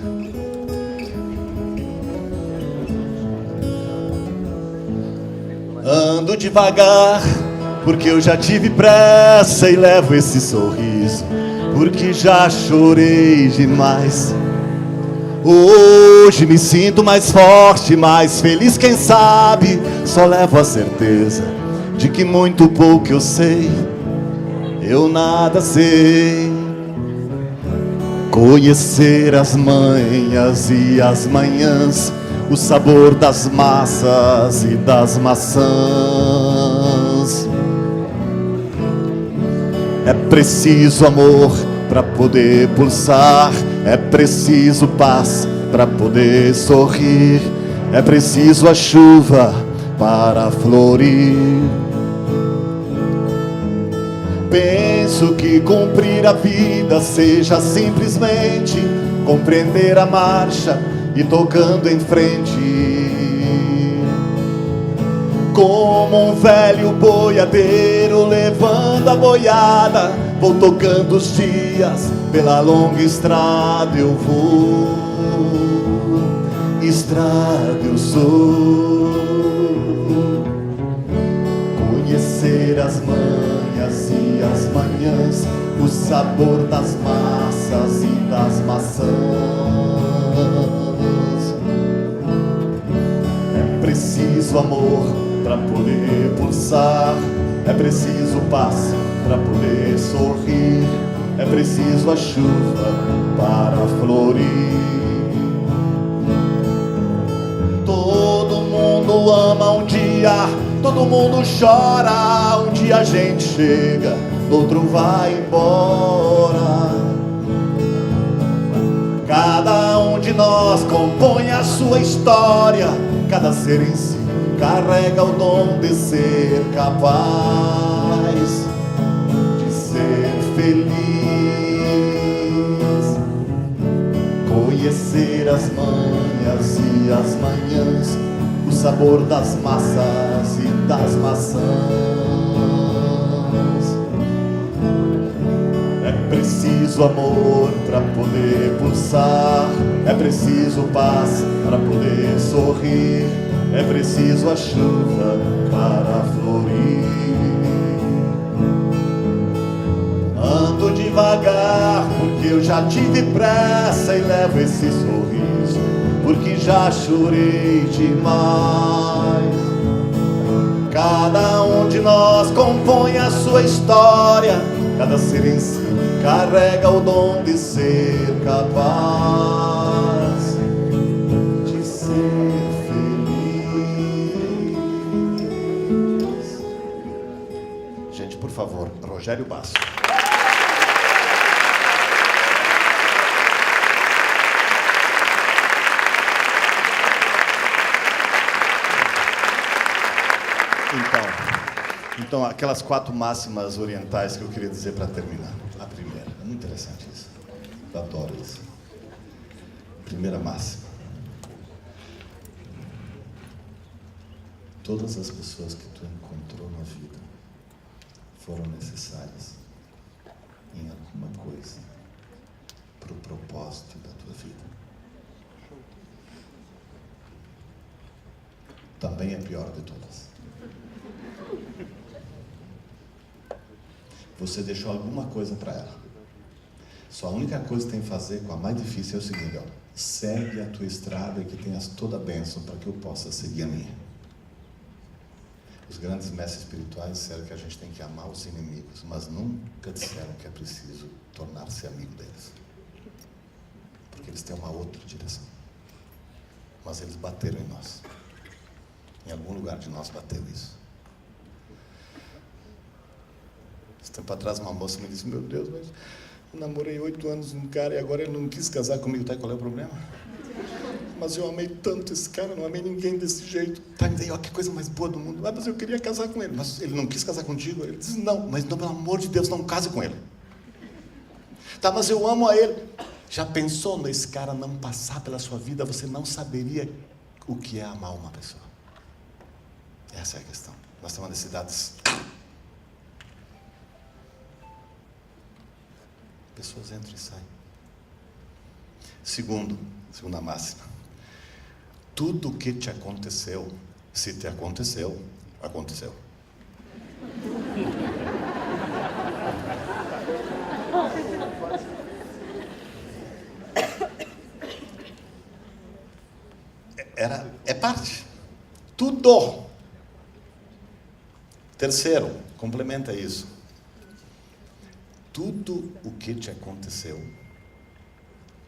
Ando devagar, porque eu já tive pressa e levo esse sorriso, porque já chorei demais. Hoje me sinto mais forte, mais feliz, quem sabe. Só levo a certeza de que muito pouco eu sei, eu nada sei. Conhecer as manhas e as manhãs, o sabor das massas e das maçãs. É preciso amor para poder pulsar, é preciso paz para poder sorrir, é preciso a chuva para florir. Penso que cumprir a vida seja simplesmente compreender a marcha e tocando em frente. Como um velho boiadeiro levando a boiada, vou tocando os dias, pela longa estrada eu vou. Estrada eu sou. Conhecer as manhas e as manhãs, o sabor das massas e das maçãs. É preciso amor para poder pulsar, é preciso paz para poder sorrir, é preciso a chuva para florir. Todo mundo ama um dia, todo mundo chora, um dia a gente chega, outro vai embora. Cada um de nós compõe a sua história, cada ser em si carrega o dom de ser capaz de ser feliz. Conhecer as manhas e as manhãs, o sabor das massas e das maçãs. É preciso amor para poder pulsar, é preciso paz para poder sorrir, é preciso a chuva para florir. Ando devagar porque eu já tive pressa e levo esse sorriso, porque já chorei demais. Cada um de nós compõe a sua história, cada ser em si carrega o dom de ser capaz de ser feliz. Gente, por favor, Rogério Basso. Então, aquelas 4 máximas orientais que eu queria dizer para terminar. A primeira, é muito interessante isso. Eu adoro isso. Primeira máxima. Todas as pessoas que tu encontrou na vida foram necessárias em alguma coisa para o propósito da tua vida. Também é a pior de todas. Você deixou alguma coisa para ela. Só a única coisa que tem que fazer com a mais difícil é o seguinte, ó, segue a tua estrada e que tenhas toda a bênção para que eu possa seguir a minha. Os grandes mestres espirituais disseram que a gente tem que amar os inimigos, mas nunca disseram que é preciso tornar-se amigo deles. Porque eles têm uma outra direção. Mas eles bateram em nós. Em algum lugar de nós bateu isso. Esse tempo atrás uma moça me disse, meu Deus, mas eu namorei 8 anos com um cara e agora ele não quis casar comigo, tá? Qual é o problema? Mas eu amei tanto esse cara, não amei ninguém desse jeito. Tá, e daí, ó, que coisa mais boa do mundo. Ah, mas eu queria casar com ele. Mas ele não quis casar contigo? Ele disse, não, mas não, pelo amor de Deus, não case com ele. Tá, mas eu amo a ele. Já pensou nesse cara não passar pela sua vida? Você não saberia o que é amar uma pessoa. Essa é a questão. Nós temos necessidades. Pessoas entram e saem. Segunda máxima. Tudo o que te aconteceu, se te aconteceu, aconteceu. É parte. Tudo. Terceiro, complementa isso. Tudo o que te aconteceu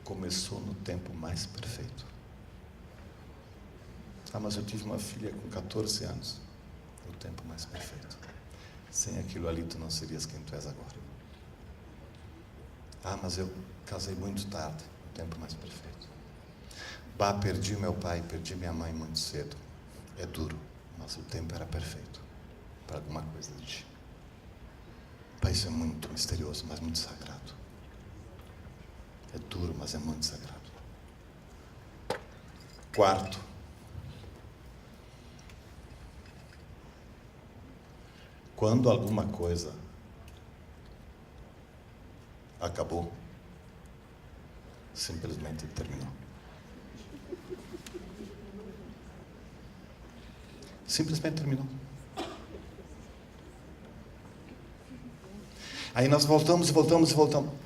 começou no tempo mais perfeito. Ah, mas eu tive uma filha com 14 anos. O tempo mais perfeito. Sem aquilo ali, tu não serias quem tu és agora. Ah, mas eu casei muito tarde. O tempo mais perfeito. Bah, perdi meu pai, perdi minha mãe muito cedo. É duro, mas o tempo era perfeito para alguma coisa de ti. Pai, isso é muito misterioso, mas muito sagrado. É duro, mas é muito sagrado. Quarto. Quando alguma coisa acabou, simplesmente terminou. Simplesmente terminou. Aí nós voltamos.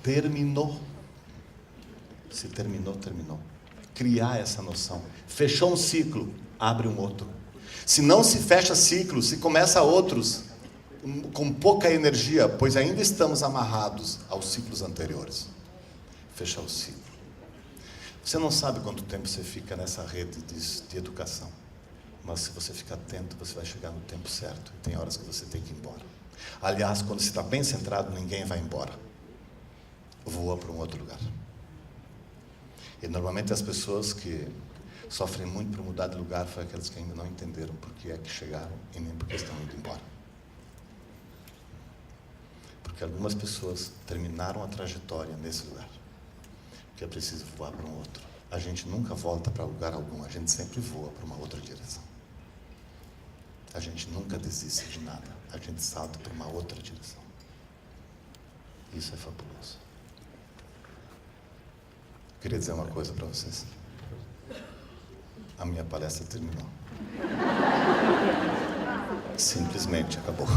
Terminou. Se terminou, terminou. Criar essa noção. Fechou um ciclo, abre um outro. Se não se fecha ciclos, se começa outros com pouca energia, pois ainda estamos amarrados aos ciclos anteriores. Fechar o ciclo. Você não sabe quanto tempo você fica nessa rede de educação. Mas se você ficar atento, você vai chegar no tempo certo. E tem horas que você tem que ir embora. Aliás, quando você está bem centrado, ninguém vai embora. Voa para um outro lugar. E normalmente as pessoas que sofrem muito para mudar de lugar foram aquelas que ainda não entenderam por que é que chegaram e nem por que estão indo embora. Porque algumas pessoas terminaram a trajetória nesse lugar. Que é preciso voar para um outro. A gente nunca volta para lugar algum, a gente sempre voa para uma outra direção. A gente nunca desiste de nada, a gente salta para uma outra direção. Isso é fabuloso. Eu queria dizer uma coisa para vocês. A minha palestra terminou. Simplesmente acabou.